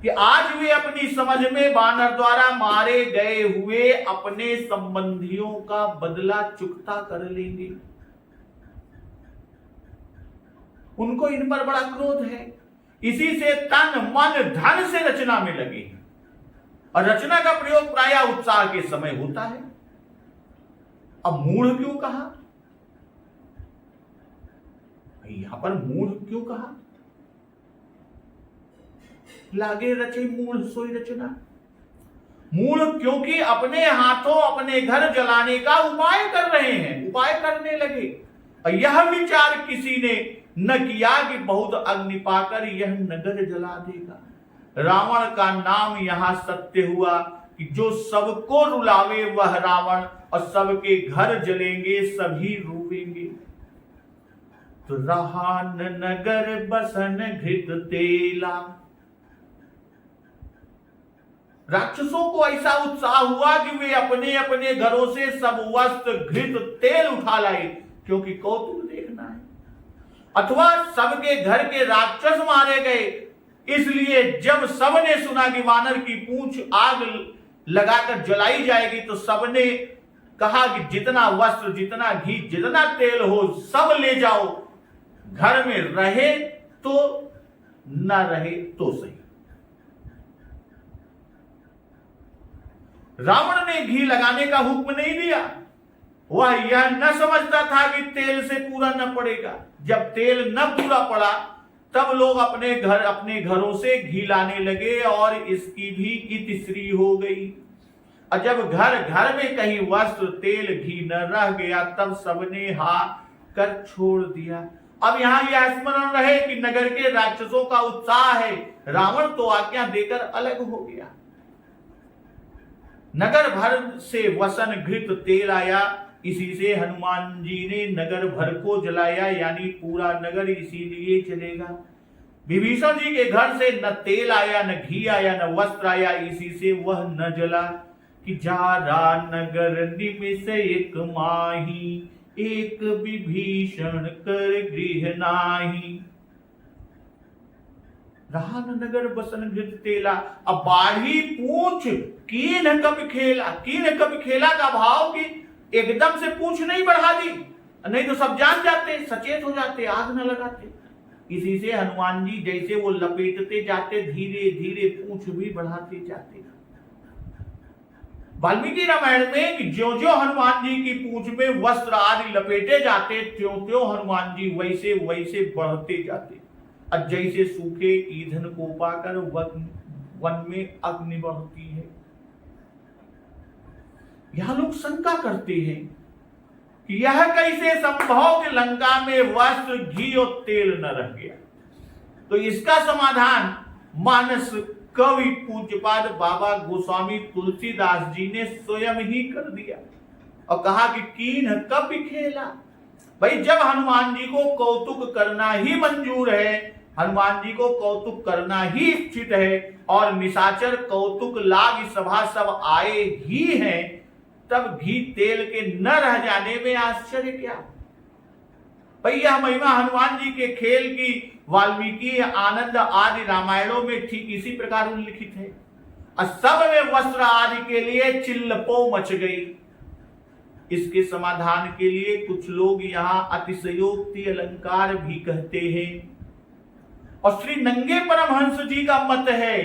Speaker 1: कि आज वे अपनी समझ में वानर द्वारा मारे गए हुए अपने संबंधियों का बदला चुकता कर लेंगे। उनको इन पर बड़ा क्रोध है, इसी से तन मन धन से रचना में लगे। और रचना का प्रयोग प्रायः उत्साह के समय होता है। अब मूढ़ क्यों कहा? यहां पर मूढ़ क्यों कहा? लागे रचे मूढ़ सोई रचना। मूढ़ क्योंकि अपने हाथों अपने घर जलाने का उपाय कर रहे हैं, उपाय करने लगे। और यह विचार किसी ने न किया कि बहुत अग्नि पाकर यह नगर जला देगा। रावण का नाम यहां सत्य हुआ कि जो सबको रुलावे वह रावण, और सबके घर जलेंगे, सभी रोवेंगे। तो रहा न नगर बसन घृत तेला। राक्षसों को ऐसा उत्साह हुआ कि वे अपने अपने घरों से सब वस्त्र घृत तेल उठा लाए, क्योंकि कौतुक देखना है। अथवा सबके घर के राक्षस मारे गए, इसलिए जब सबने सुना कि वानर की पूंछ आग लगाकर जलाई जाएगी, तो सबने कहा कि जितना वस्त्र, जितना घी, जितना तेल हो सब ले जाओ। घर में रहे तो न रहे तो सही। रावण ने घी लगाने का हुक्म नहीं दिया। वह यह न समझता था कि तेल से पूरा न पड़ेगा। जब तेल न पूरा पड़ा तब लोग अपने घरों से घी लाने लगे और इसकी भी इतिश्री हो गई। और जब घर घर में कहीं वस्त्र, तेल, घी न रह गया तब सबने हा कर छोड़ दिया। अब यहां यह स्मरण रहे कि नगर के राक्षसों का उत्साह है, रावण तो आज्ञा देकर अलग हो गया। नगर भर से वसन घृत तेल आया, इसी से हनुमान जी ने नगर भर को जलाया, यानी पूरा नगर इसीलिए जलेगा। विभीषण जी के घर से न तेल आया, न घी आया, न वस्त्र आया, इसी से वह न जला। कि जारा नगर निमिष एक माही, एक विभीषण कर गृह नाही। रहा न नगर बसन घृत तेला। अब बाढ़ी पूंछ कीन कब खेला। कीन कब खेला का भाव कि एकदम से पूंछ नहीं बढ़ा दी, नहीं तो सब जान जाते, सचेत हो जाते, आग न लगाते। इसी से हनुमान जी जैसे वो लपेटते जाते, धीरे धीरे पूंछ भी बढ़ाते जाते। वाल्मीकि रामायण में कि ज्यों ज्यों हनुमान जी की पूंछ में वस्त्र आदि लपेटे जाते, त्यों त्यों हनुमान जी वैसे वैसे बढ़ते जाते। और जैसे सूखे ईंधन को पाकर वन में अग्नि बढ़ती है। यह लोग शंका करते हैं कि यह कैसे संभव कि लंका में वस्त्र, घी और तेल न रह गया। तो इसका समाधान मानस कवि पूज्यपाद बाबा गोस्वामी तुलसीदास जी ने स्वयं ही कर दिया और कहा कि कीन कब खेला। भाई जब हनुमान जी को कौतुक करना ही मंजूर है, हनुमान जी को कौतुक करना ही इच्छित है, और निशाचर कौतुक लाग सभा सब आए ही हैं, तब घी तेल के न रह जाने में आश्चर्य क्या। भाई यह महिमा हनुमान जी के खेल की वाल्मीकि आनंद आदि रामायणों में ठीक इसी प्रकार उल्लिखित है। और सब में वस्त्र आदि के लिए चिल्लपो मच गई। इसके समाधान के लिए कुछ लोग यहाँ अतिशयोक्ति अलंकार भी कहते हैं। और श्री नंगे परमहंस जी का मत है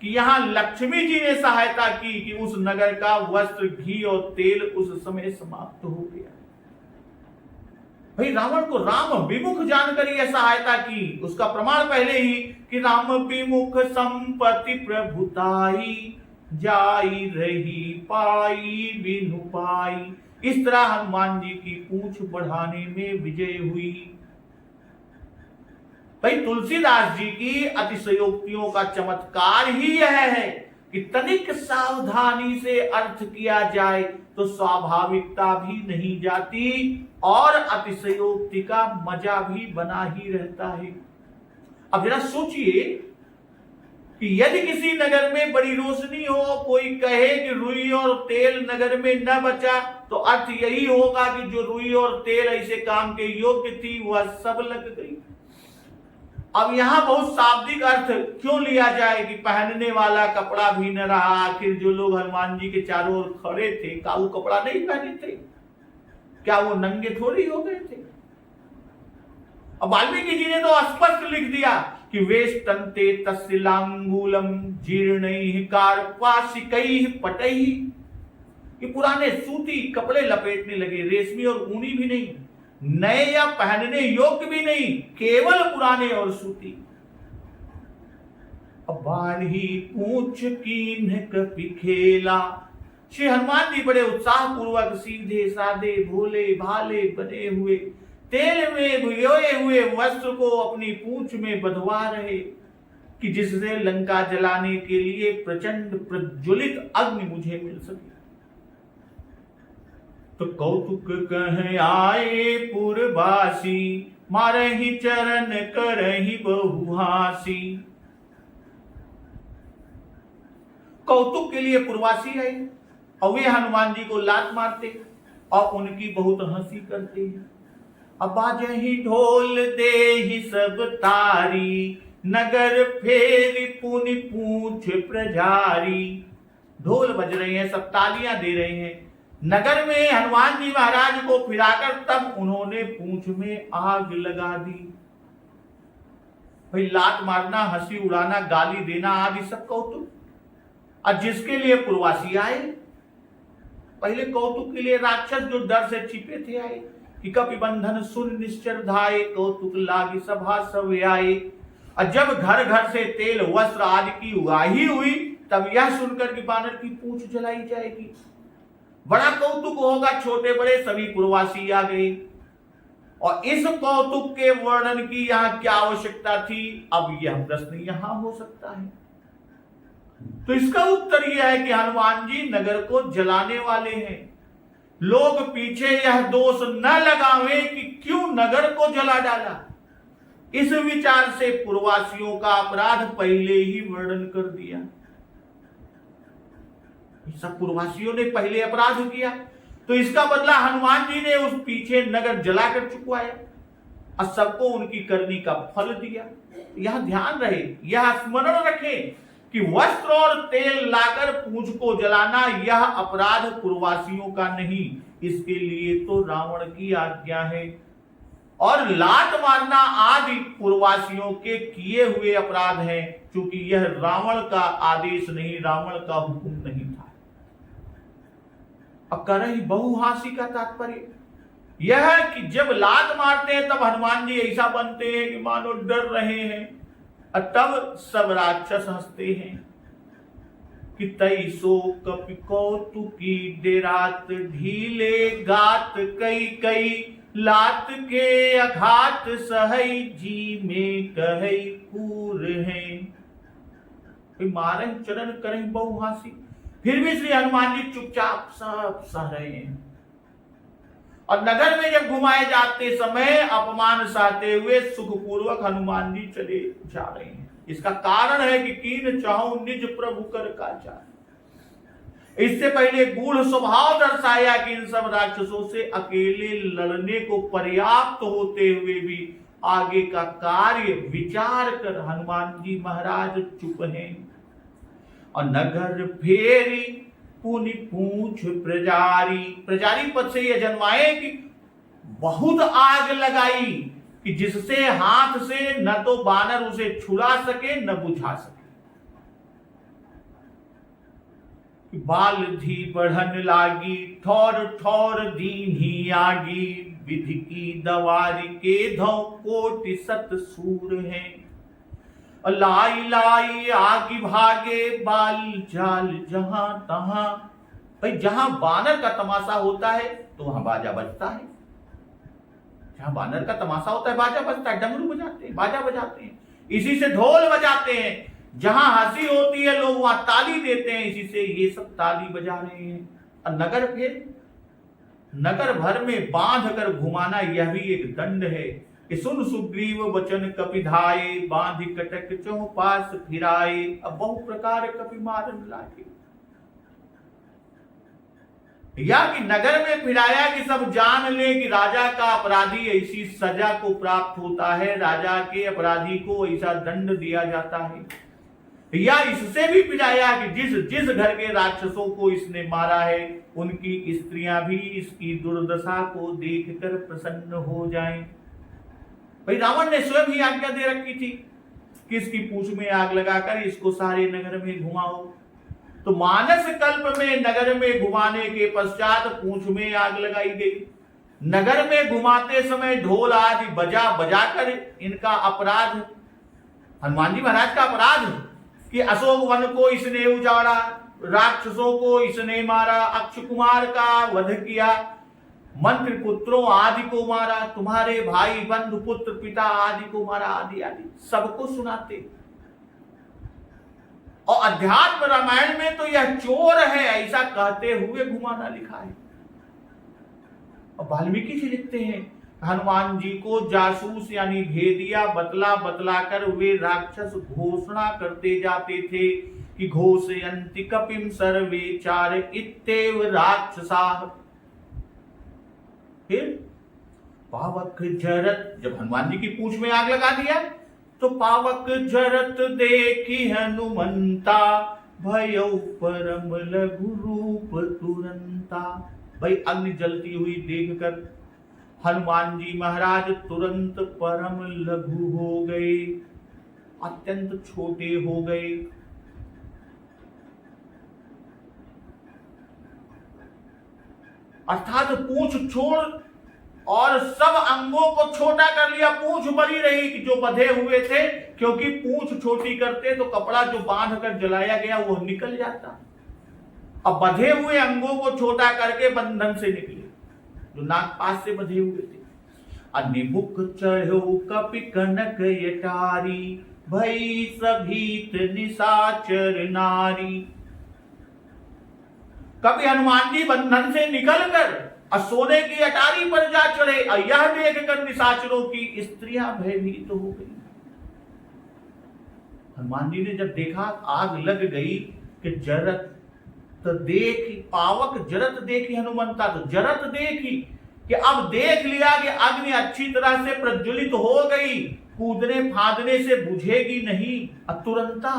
Speaker 1: कि यहाँ लक्ष्मी जी ने सहायता की कि उस नगर का वस्त्र, घी और तेल उस समय समाप्त हो गया। भाई रावण को राम विमुख जानकर यह सहायता की, उसका प्रमाण पहले ही कि राम विमुख संपत्ति प्रभुताई, जाई रही पाई बिनु पाई। इस तरह हनुमान जी की पूंछ बढ़ाने में विजय हुई। भाई तुलसीदास जी की अतिशयोक्तियों का चमत्कार ही यह है कि तनिक सावधानी से अर्थ किया जाए तो स्वाभाविकता भी नहीं जाती और अतिशयोक्ति का मजा भी बना ही रहता है। अब जरा सोचिए कि यदि किसी नगर में बड़ी रोशनी हो, कोई कहे कि रुई और तेल नगर में न बचा, तो अर्थ यही होगा कि जो रुई और तेल ऐसे काम के योग्य थी वह सब लग गई। अब यहां बहुत शाब्दिक अर्थ क्यों लिया जाए कि पहनने वाला कपड़ा भी न रहा। आखिर जो लोग हनुमान जी के चारों ओर खड़े थे, क्या वो कपड़ा नहीं पहने थे? क्या वो नंगे थोड़ी हो गए थे? अब वाल्मीकि जी ने तो स्पष्ट लिख दिया कि वेष्टन्ते तस्य लांगूलम जीर्णैः कार्पासिकैः पटैः। ये पुराने सूती कपड़े लपेटने लगे, रेशमी और ऊनी भी नहीं, नए या पहनने योग्य भी नहीं, केवल पुराने और सूती। अब बाढ़ी पूछ कीन्ह कपि खेला। श्री हनुमान जी बड़े उत्साह पूर्वक सीधे साधे भोले भाले बने हुए तेल में भिगोए हुए वस्त्र को अपनी पूंछ में बंधवा रहे कि जिससे लंका जलाने के लिए प्रचंड प्रज्वलित अग्नि मुझे मिल सके। तो कौतुक कह आए पुरवासी, मारहि चरण करहि बहुहासी। कौतुक के लिए पुरवासी आए और वे हनुमान जी को लात मारते और उनकी बहुत हंसी करते हैं। अब बाजहि ढोल देहि सब तारी, नगर फेरी पुनि पूछ प्रजारी। ढोल बज रहे हैं, सब तालियां दे रहे हैं। नगर में हनुमान जी महाराज को फिराकर तब उन्होंने पूंछ में आग लगा दी। भाई लात मारना, हंसी उड़ाना, गाली देना आदि सब कौतुक। और जिसके लिए पुरवासी आए, पहले कौतुक के लिए राक्षस जो डर से छिपे थे आए कि कपि बंधन सुन निश्चर धाये, कौतुक लागी सभा सब आए। और जब घर घर से तेल वस्त्र आदि की उगाही हुई तब यह सुनकर कि बानर की पूंछ जलाई जाएगी, बड़ा कौतुक होगा। छोटे बड़े सभी पुरवासी आ गए और इस कौतुक के वर्णन की यहां क्या आवश्यकता थी? अब यह प्रश्न यहां हो सकता है। तो इसका उत्तर यह है कि हनुमान जी नगर को जलाने वाले हैं। लोग पीछे यह दोष न लगावे कि क्यों नगर को जला डाला। इस विचार से पुरवासियों का अपराध पहले ही वर्णन कर दिया। सब पुरवासियों ने पहले अपराध किया तो इसका बदला हनुमान जी ने उस पीछे नगर जलाकर चुकवाया और सबको उनकी करनी का फल दिया। यह ध्यान रहे, यह स्मरण रखें कि वस्त्र और तेल लाकर पूंछ को जलाना यह अपराध पुरवासियों का नहीं, इसके लिए तो रावण की आज्ञा है। और लात मारना आदि पुरवासियों के किए हुए अपराध हैं, क्योंकि यह रावण का आदेश नहीं, रावण का हुक्म नहीं था। अब करहि बहुहासी का तात्पर्य यह है कि जब लात मारते हैं तब हनुमान जी ऐसा बनते हैं कि मानो डर रहे हैं, और तब सब राक्षस हंसते हैं कि तई सो कपि कौतुकी डेरात, ढीले गात कई कई लात के अघात, सहई जी में कहई पूर हैं। मारे चरण करें बहुहासी, फिर भी श्री हनुमान जी चुपचाप सब सह रहे हैं। और नगर में जब घुमाए जाते समय अपमान सहते हुए सुखपूर्वक हनुमान जी चले जा रहे हैं। इसका कारण है कि कीन चाहूं निज प्रभु कर काचार। इससे पहले गूढ़ स्वभाव दर्शाया कि इन सब राक्षसों से अकेले लड़ने को पर्याप्त होते हुए भी आगे का कार्य विचार कर हनुमान जी महाराज चुप हैं। और नगर फेरी पुनि पूछ प्रजारी, प्रजारी पद से यह जन्माए कि बहुत आग लगाई कि जिससे हाथ से न तो बानर उसे छुड़ा सके न बुझा सके। बाल धी बढ़न लागी, ठौर ठौर दीन ही आगी, विधि की दवारी के धौ कोटि सत सूर हैं। लाई लाई आगे भागे बाल जाल जहां तहां। भाई जहां बानर का तमाशा होता है तो वहां बाजा बजता है। जहां बानर का तमाशा होता है बाजा बजता है, डमरू बजाते हैं, बाजा बजाते हैं, इसी से ढोल बजाते हैं। जहां हंसी होती है लोग वहां ताली देते हैं, इसी से ये सब ताली बजा रहे हैं। और नगर फिर नगर भर में बांध कर घुमाना यह भी एक दंड है कि सुन सुग्रीव वचन कपिधाए बांध कटक चौपास फिराए। अब बहु प्रकार कपि मारन लागे। या कि नगर में फिराया कि सब जान ले कि राजा का अपराधी ऐसी सजा को प्राप्त होता है, राजा के अपराधी को ऐसा दंड दिया जाता है। या इससे भी पिलाया कि जिस जिस घर के राक्षसों को इसने मारा है उनकी स्त्रियां भी इसकी दुर्दशा को देखकर प्रसन्न हो जाएं। भाई रावण ने स्वयं ही आज्ञा दे रखी थी कि इसकी पूंछ में आग लगाकर इसको सारे नगर में घुमाओ। तो मानस कल्प में नगर में घुमाने के पश्चात पूंछ में आग लगाई गई। नगर में घुमाते समय ढोल आदि बजा बजाकर इनका अपराध, हनुमान जी महाराज का अपराध कि अशोक वन को इसने उजाड़ा, राक्षसों को इसने मारा, अक्ष कुमार का वध किया, मंत्री पुत्रों आदि को मारा, तुम्हारे भाई बंधु पुत्र पिता आदि को मारा, आदि आदि सबको सुनाते। और अध्यात्म रामायण में तो यह चोर है ऐसा कहते हुए घुमाना लिखा है। और वाल्मीकि जी लिखते हैं हनुमान जी को जासूस यानी भेदिया बतला बतला कर वे राक्षस घोषणा करते जाते थे कि घोषयन्ति कपिम सर्वे चार इत्येव राक्षसा। फिर पावक जरत, जब हनुमान जी की पूंछ में आग लगा दिया तो पावक जरत देखी हनुमंता भयौ परम लघु रूप तुरंता। भाई अग्नि जलती हुई देखकर हनुमान जी महाराज तुरंत परम लघु हो गए, अत्यंत छोटे हो गए। अर्थात पूंछ छोड़ और सब अंगों को छोटा कर लिया। पूंछ बड़ी रही कि जो बंधे हुए थे, क्योंकि पूंछ छोटी करते तो कपड़ा जो बांध कर जलाया गया वो निकल जाता। अब बंधे हुए अंगों को छोटा करके बंधन से निकले जो नागपाश से बंधे हुए थे। अनिमुख चढ़ो कपि कनक यटारी भई सभीत निशाचर नारी। कभी हनुमान जी बंधन से निकलकर और सोने की अटारी पर जा चढ़े और यह देखकर निशाचरों की स्त्रियां भयभीत हो गई। हनुमान जी ने जब देखा आग लग गई कि जरत तो देखी, पावक जरत देखी हनुमंता, तो जरत देखी कि अब देख लिया कि अग्नि अच्छी तरह से प्रज्वलित हो गई, कूदने फादने से बुझेगी नहीं। तुरंता,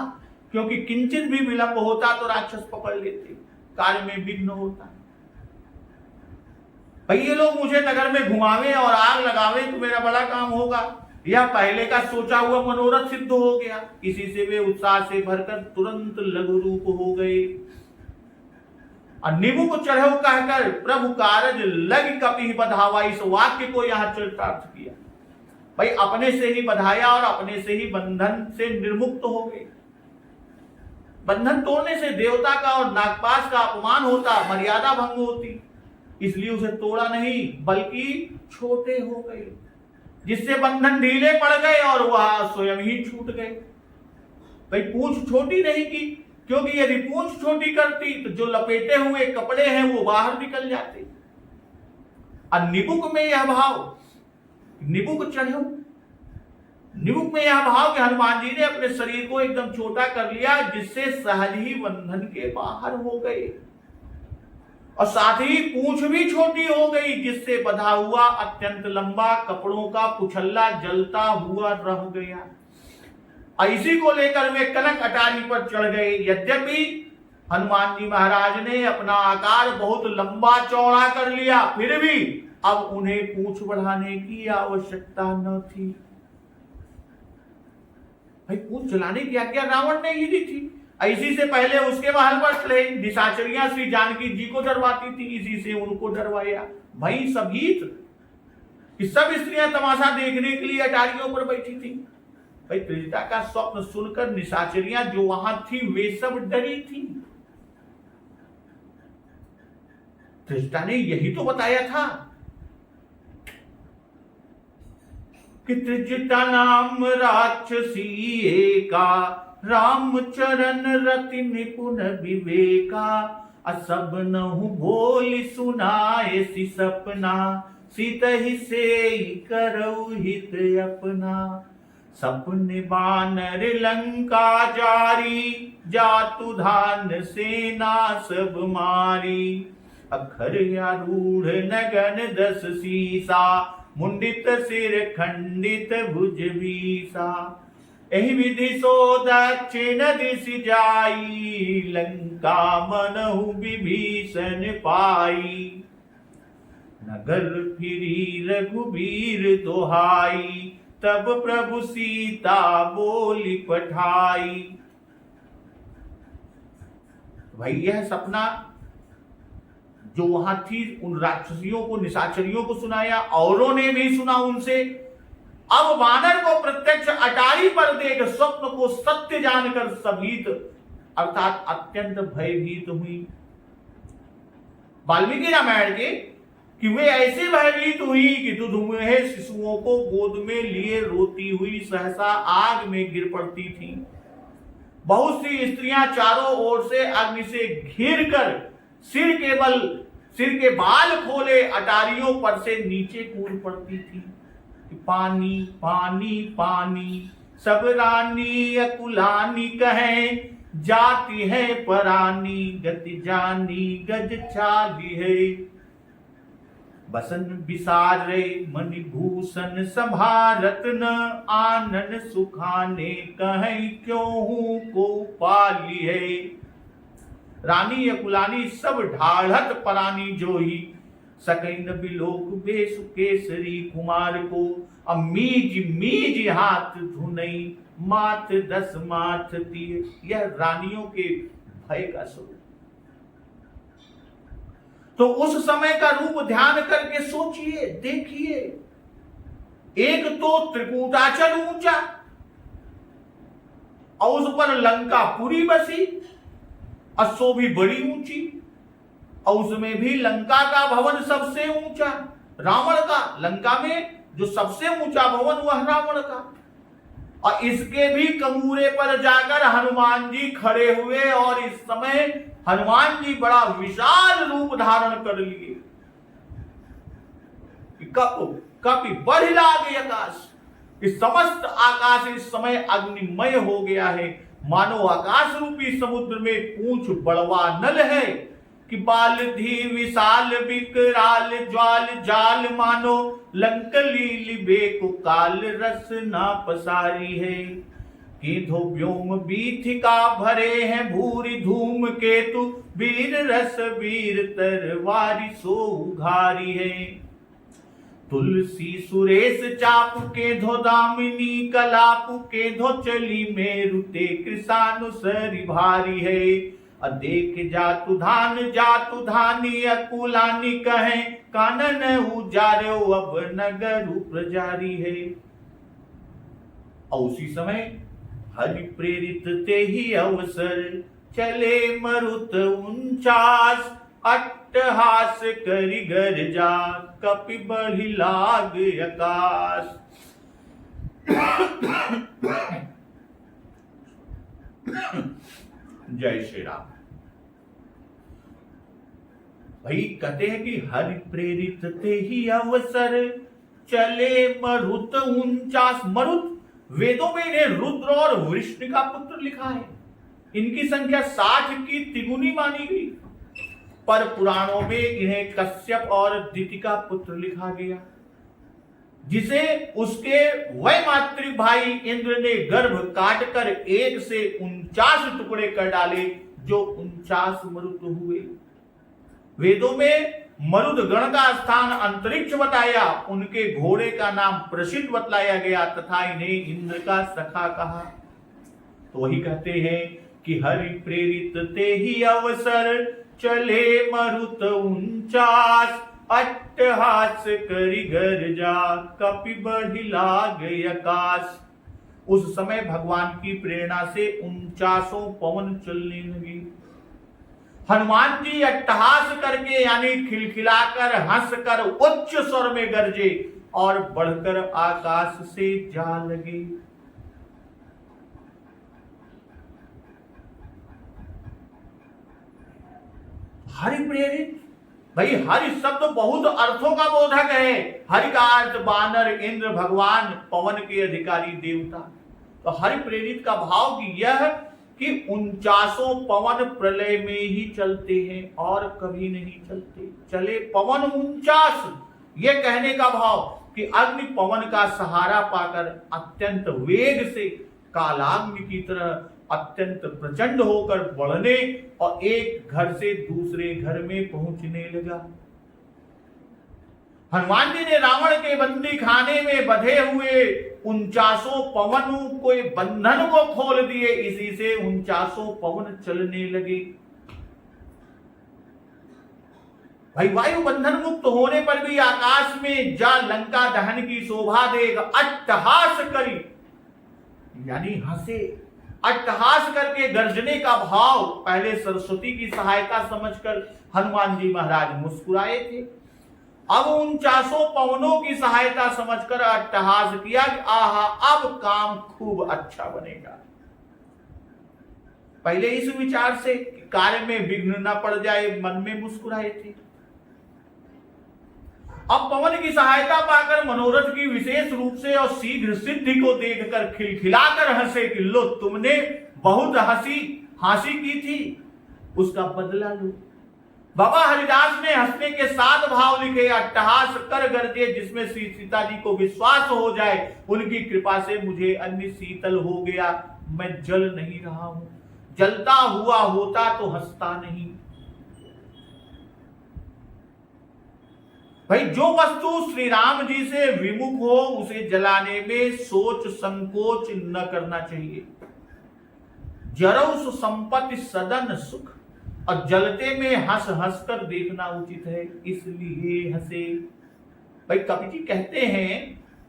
Speaker 1: क्योंकि किंचित भी विलंब होता तो राक्षस पकड़ लेते, कार्य में विघ्न होता। भाई ये लोग मुझे नगर में घुमावे और आग लगावे तो मेरा बड़ा काम होगा। यह पहले का सोचा हुआ मनोरथ सिद्ध हो गया। इसी से वे उत्साह से भरकर तुरंत लघु रूप हो गए। निमुख चढ़ो कहकर प्रभु कारज लग कपि बधावा, इस वाक्य को यहां चरितार्थ किया। भाई अपने से ही बधाया और अपने से ही बंधन से निर्मुक्त हो गए। बंधन तोड़ने से देवता का और नागपाश का अपमान होता, मर्यादा भंग होती, इसलिए उसे तोड़ा नहीं बल्कि छोटे हो गए, जिससे बंधन ढीले पड़ गए और वह स्वयं ही छूट गए। भाई पूंछ छोटी नहीं की, क्योंकि यदि पूंछ छोटी करती तो जो लपेटे हुए कपड़े हैं वो बाहर निकल जाते। और निबुक में यह भाव, निबुक चढ़ो, निबुक में यह भाव कि हनुमान जी ने अपने शरीर को एकदम छोटा कर लिया, जिससे सहज ही बंधन के बाहर हो गए। और साथ ही पूंछ भी छोटी हो गई, जिससे बंधा हुआ अत्यंत लंबा कपड़ों का पुछल्ला जलता हुआ रह गया। इसी को लेकर वे कनक अटारी पर चढ़ गए। यद्यपि हनुमान जी महाराज ने अपना आकार बहुत लंबा चौड़ा कर लिया, फिर भी अब उन्हें पूंछ बढ़ाने की आवश्यकता न थी। भाई पूंछ चलाने की आज्ञा रावण ने ही दी थी। इसी से पहले उसके महल पर चढ़े निशाचरियां श्री जानकी जी को डरवाती थी, इसी से उनको डरवाया। भाई सभीत कि सब स्त्रियां तमाशा देखने के लिए अटारियों पर बैठी थी। भाई त्रिजटा का स्वप्न सुनकर निशाचरियां जो वहां थी वे सब डरी थी। त्रिजटा ने यही तो बताया था कि त्रिजटा नाम राक्षसी एका, रामचरण रति निपुण विवेका, असब नहु बोल सुनाए सि सपना, सीत ही से करऊ हित अपना। सपने बानर लंका जारी, जातु धान सेना सब मारी। अखर आरूढ़ नगन 10 सीसा, मुंडित सिर खंडित भुज बीसा। एहि विधि सो दक्षिण दिश जाई, लंका मनहु विभीषण पाई। नगर फिरी रघुबीर दोहाई, तब प्रभु सीता बोली पठाई। भाई यह सपना जो वहां थी उन राक्षसियों को, निशाचरियों को सुनाया, औरों ने भी सुना उनसे। अब वानर को प्रत्यक्ष अटारी पर देख स्वप्न को सत्य जानकर सभीत अर्थात अत्यंत भयभीत हुई। वाल्मीकि रामायण के कि वे ऐसे भयभीत हुई कि दुधुमेह शिशुओं को गोद में लिए रोती हुई सहसा आग में गिर पड़ती थी। बहुत सी स्त्रियां चारों ओर से अग्नि से घिर कर सिर के बाल खोले अटारियों पर से नीचे कूद पड़ती थी। पानी पानी पानी सब रानी अकुलानी कहें, जाती है परानी गति जानी गज चाली है। बसन बिसारे मणिभूषण संभारत न, आनन सुखाने कहें क्यों को पाली है। रानी अकुलानी सब ढाढ़त परानी जोही, सकैन बिलोक बेसु केसरी कुमार को। अब मीज मीज हाथ धुनई, माथ 10 माथ दिए। यह रानियों के भय का स्वरूप। तो उस समय का रूप ध्यान करके सोचिए, देखिए। एक तो त्रिकूटाचल ऊंचा और उस पर लंका पूरी बसी, असो भी बड़ी ऊंची, और उसमें भी लंका का भवन सबसे ऊंचा रावण का। लंका में जो सबसे ऊंचा भवन वह रावण का। और इसके भी कंगूरे पर जाकर हनुमान जी खड़े हुए, और इस समय हनुमान जी बड़ा विशाल रूप धारण कर लिए। कपि बढ़ लागे आकाश, इस समस्त आकाश इस समय अग्निमय हो गया है। मानो आकाश रूपी समुद्र में पूंछ बड़वा नल है कि बाल धी विशाल विकराल ज्वाल जाल, मानो लंक लीली बेको काल रस ना पसारी है। केधो व्योम बीथिका भरे हैं भूरी धूम केतु, वीर रस वीर तरवारी सो उघारी है। तुलसी सुरेश चापु के धो दामिनी कलापु के धो चली मेरुते कृषानुसरी भारी है। अदेख जातु धानी अकुलानी कहें, कानन उजारो अब नगर प्रजारी है। और उसी समय हरि प्रेरित ते ही अवसर, चले मरुत 49 अट्टहास करि गर्जा, कपि बढ़ी लाग आकाश। जय श्री राम। भाई कहते हैं कि हरि प्रेरित ते ही अवसर, चले मरुत 49। मरुत वेदों में इन्हें रुद्र और वृष्णि का पुत्र लिखा है। इनकी संख्या 60 की तिगुनी मानी गई, पर पुराणों में इन्हें कश्यप और दिति का पुत्र लिखा गया, जिसे उसके वैमात्रिक भाई इंद्र ने गर्भ काटकर 1 से 49 टुकड़े कर डाले, जो 49 मरुत हुए। वेदों में मरुद गण का स्थान अंतरिक्ष बताया, उनके घोड़े का नाम प्रसिद्ध बतलाया गया तथा इन्हें इंद्र का सखा कहा। तो वही कहते हैं कि हरि प्रेरित ते ही अवसर, चले मरुत 49 अट्टहास करि गर्जा, कपि बढ़ि लाग आकाश। उस समय भगवान की प्रेरणा से 49 पवन चलने लगे। हनुमान जी अट्टहास करके यानी खिलखिलाकर हंसकर उच्च स्वर में गरजे और बढ़कर आकाश से जा लगे। हरि प्रेरित, भाई हरि शब्द बहुत अर्थों का बोधक है। हरि का अर्थ बानर, इंद्र, भगवान, पवन के अधिकारी देवता। तो हरि प्रेरित का भाव यह कि 49 पवन प्रलय में ही चलते हैं और कभी नहीं चलते। चले पवन 49, ये कहने का भाव कि अग्नि पवन का सहारा पाकर अत्यंत वेग से कालाग्नि की तरह अत्यंत प्रचंड होकर बढ़ने और एक घर से दूसरे घर में पहुंचने लगा। हनुमान जी ने रावण के बंदी खाने में बंधे हुए 49 पवन के बंधन को खोल दिए। इसी से 49 पवन चलने लगे। भाई वायु बंधन मुक्त होने पर भी आकाश में जा लंका दहन की शोभा देख अट्टहास करी, यानी हंसे। अट्टहास करके गर्जने का भाव पहले सरस्वती की सहायता समझकर हनुमान जी महाराज मुस्कुराए थे। अब 49 पवनों की सहायता समझकर अट्टहास किया कि आहा अब काम खूब अच्छा बनेगा। पहले इस विचार से कार्य में विघ्न न पड़ जाए मन में मुस्कुराए थे। अब पवन की सहायता पाकर मनोरथ की विशेष रूप से और शीघ्र सिद्धि को देखकर खिलखिलाकर हंसे कि लो तुमने बहुत हंसी की थी, उसका बदला लो। बाबा हरिदास ने हंसने के 7 भाव लिखे। अट्टहास कर गरजे जिसमें श्री सीता जी को विश्वास हो जाए, उनकी कृपा से मुझे अन्न शीतल हो गया, मैं जल नहीं रहा हूं। जलता हुआ होता तो हंसता नहीं। भाई जो वस्तु श्री राम जी से विमुख हो उसे जलाने में सोच संकोच न करना चाहिए। जरौ संपत्ति सदन सुख, और जलते में हंस हंस कर देखना उचित है, इसलिए हंसे। भाई कवि जी कहते हैं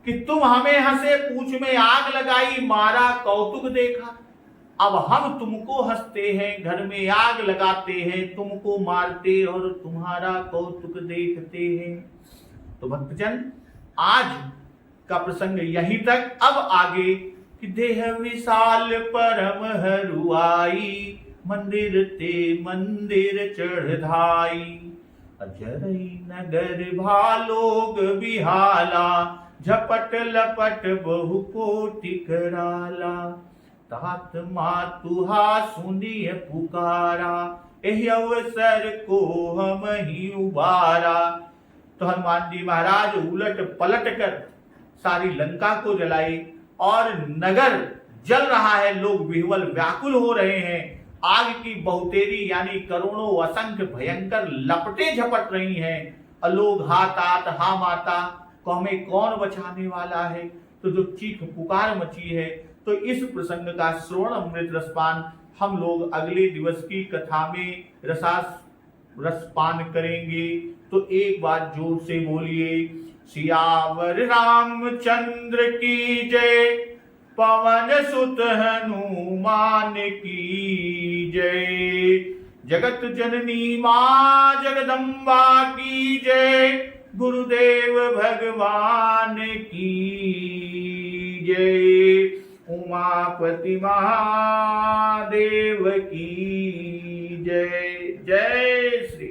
Speaker 1: कि तुम हमें हंसे, पूंछ में आग लगाई, मारा कौतुक देखा। अब हम तुमको हंसते हैं, घर में आग लगाते हैं, तुमको मारते और तुम्हारा कौतुक देखते हैं। तो भक्तजन आज का प्रसंग यहीं तक। अब आगे कि देह विशाल परम हरुआई, मंदिर ते मंदिर चढ़ाई। अजरई नगर भालोग बिहाला, झपट लपट बहु कोटि कराला। तात मातुहा सुनिय पुकारा, एहि अवसर को हम ही उबारा। तो हनुमान जी महाराज उलट पलट कर सारी लंका को जलाए और नगर जल रहा है। लोग विह्वल व्याकुल हो रहे हैं। आग की बहुतेरी यानी करोड़ों असंख्य भयंकर लपटे झपट रही हैं। और लोग हा तात हा माता को हमें कौन बचाने वाला है। तो जो चीख पुकार मची है। तो इस प्रसंग का श्रवण अमृत रसपान हम लोग अगले दिवस की कथा में रसपान करेंगे। तो एक बार जोर से बोलिए, सियावर रामचंद्र की जय, पवन सुत हनुमान की जय। जगत जननी मां जगदम्बा की जय, गुरुदेव भगवान की जय। उमापति महादेव की जय। जय श्री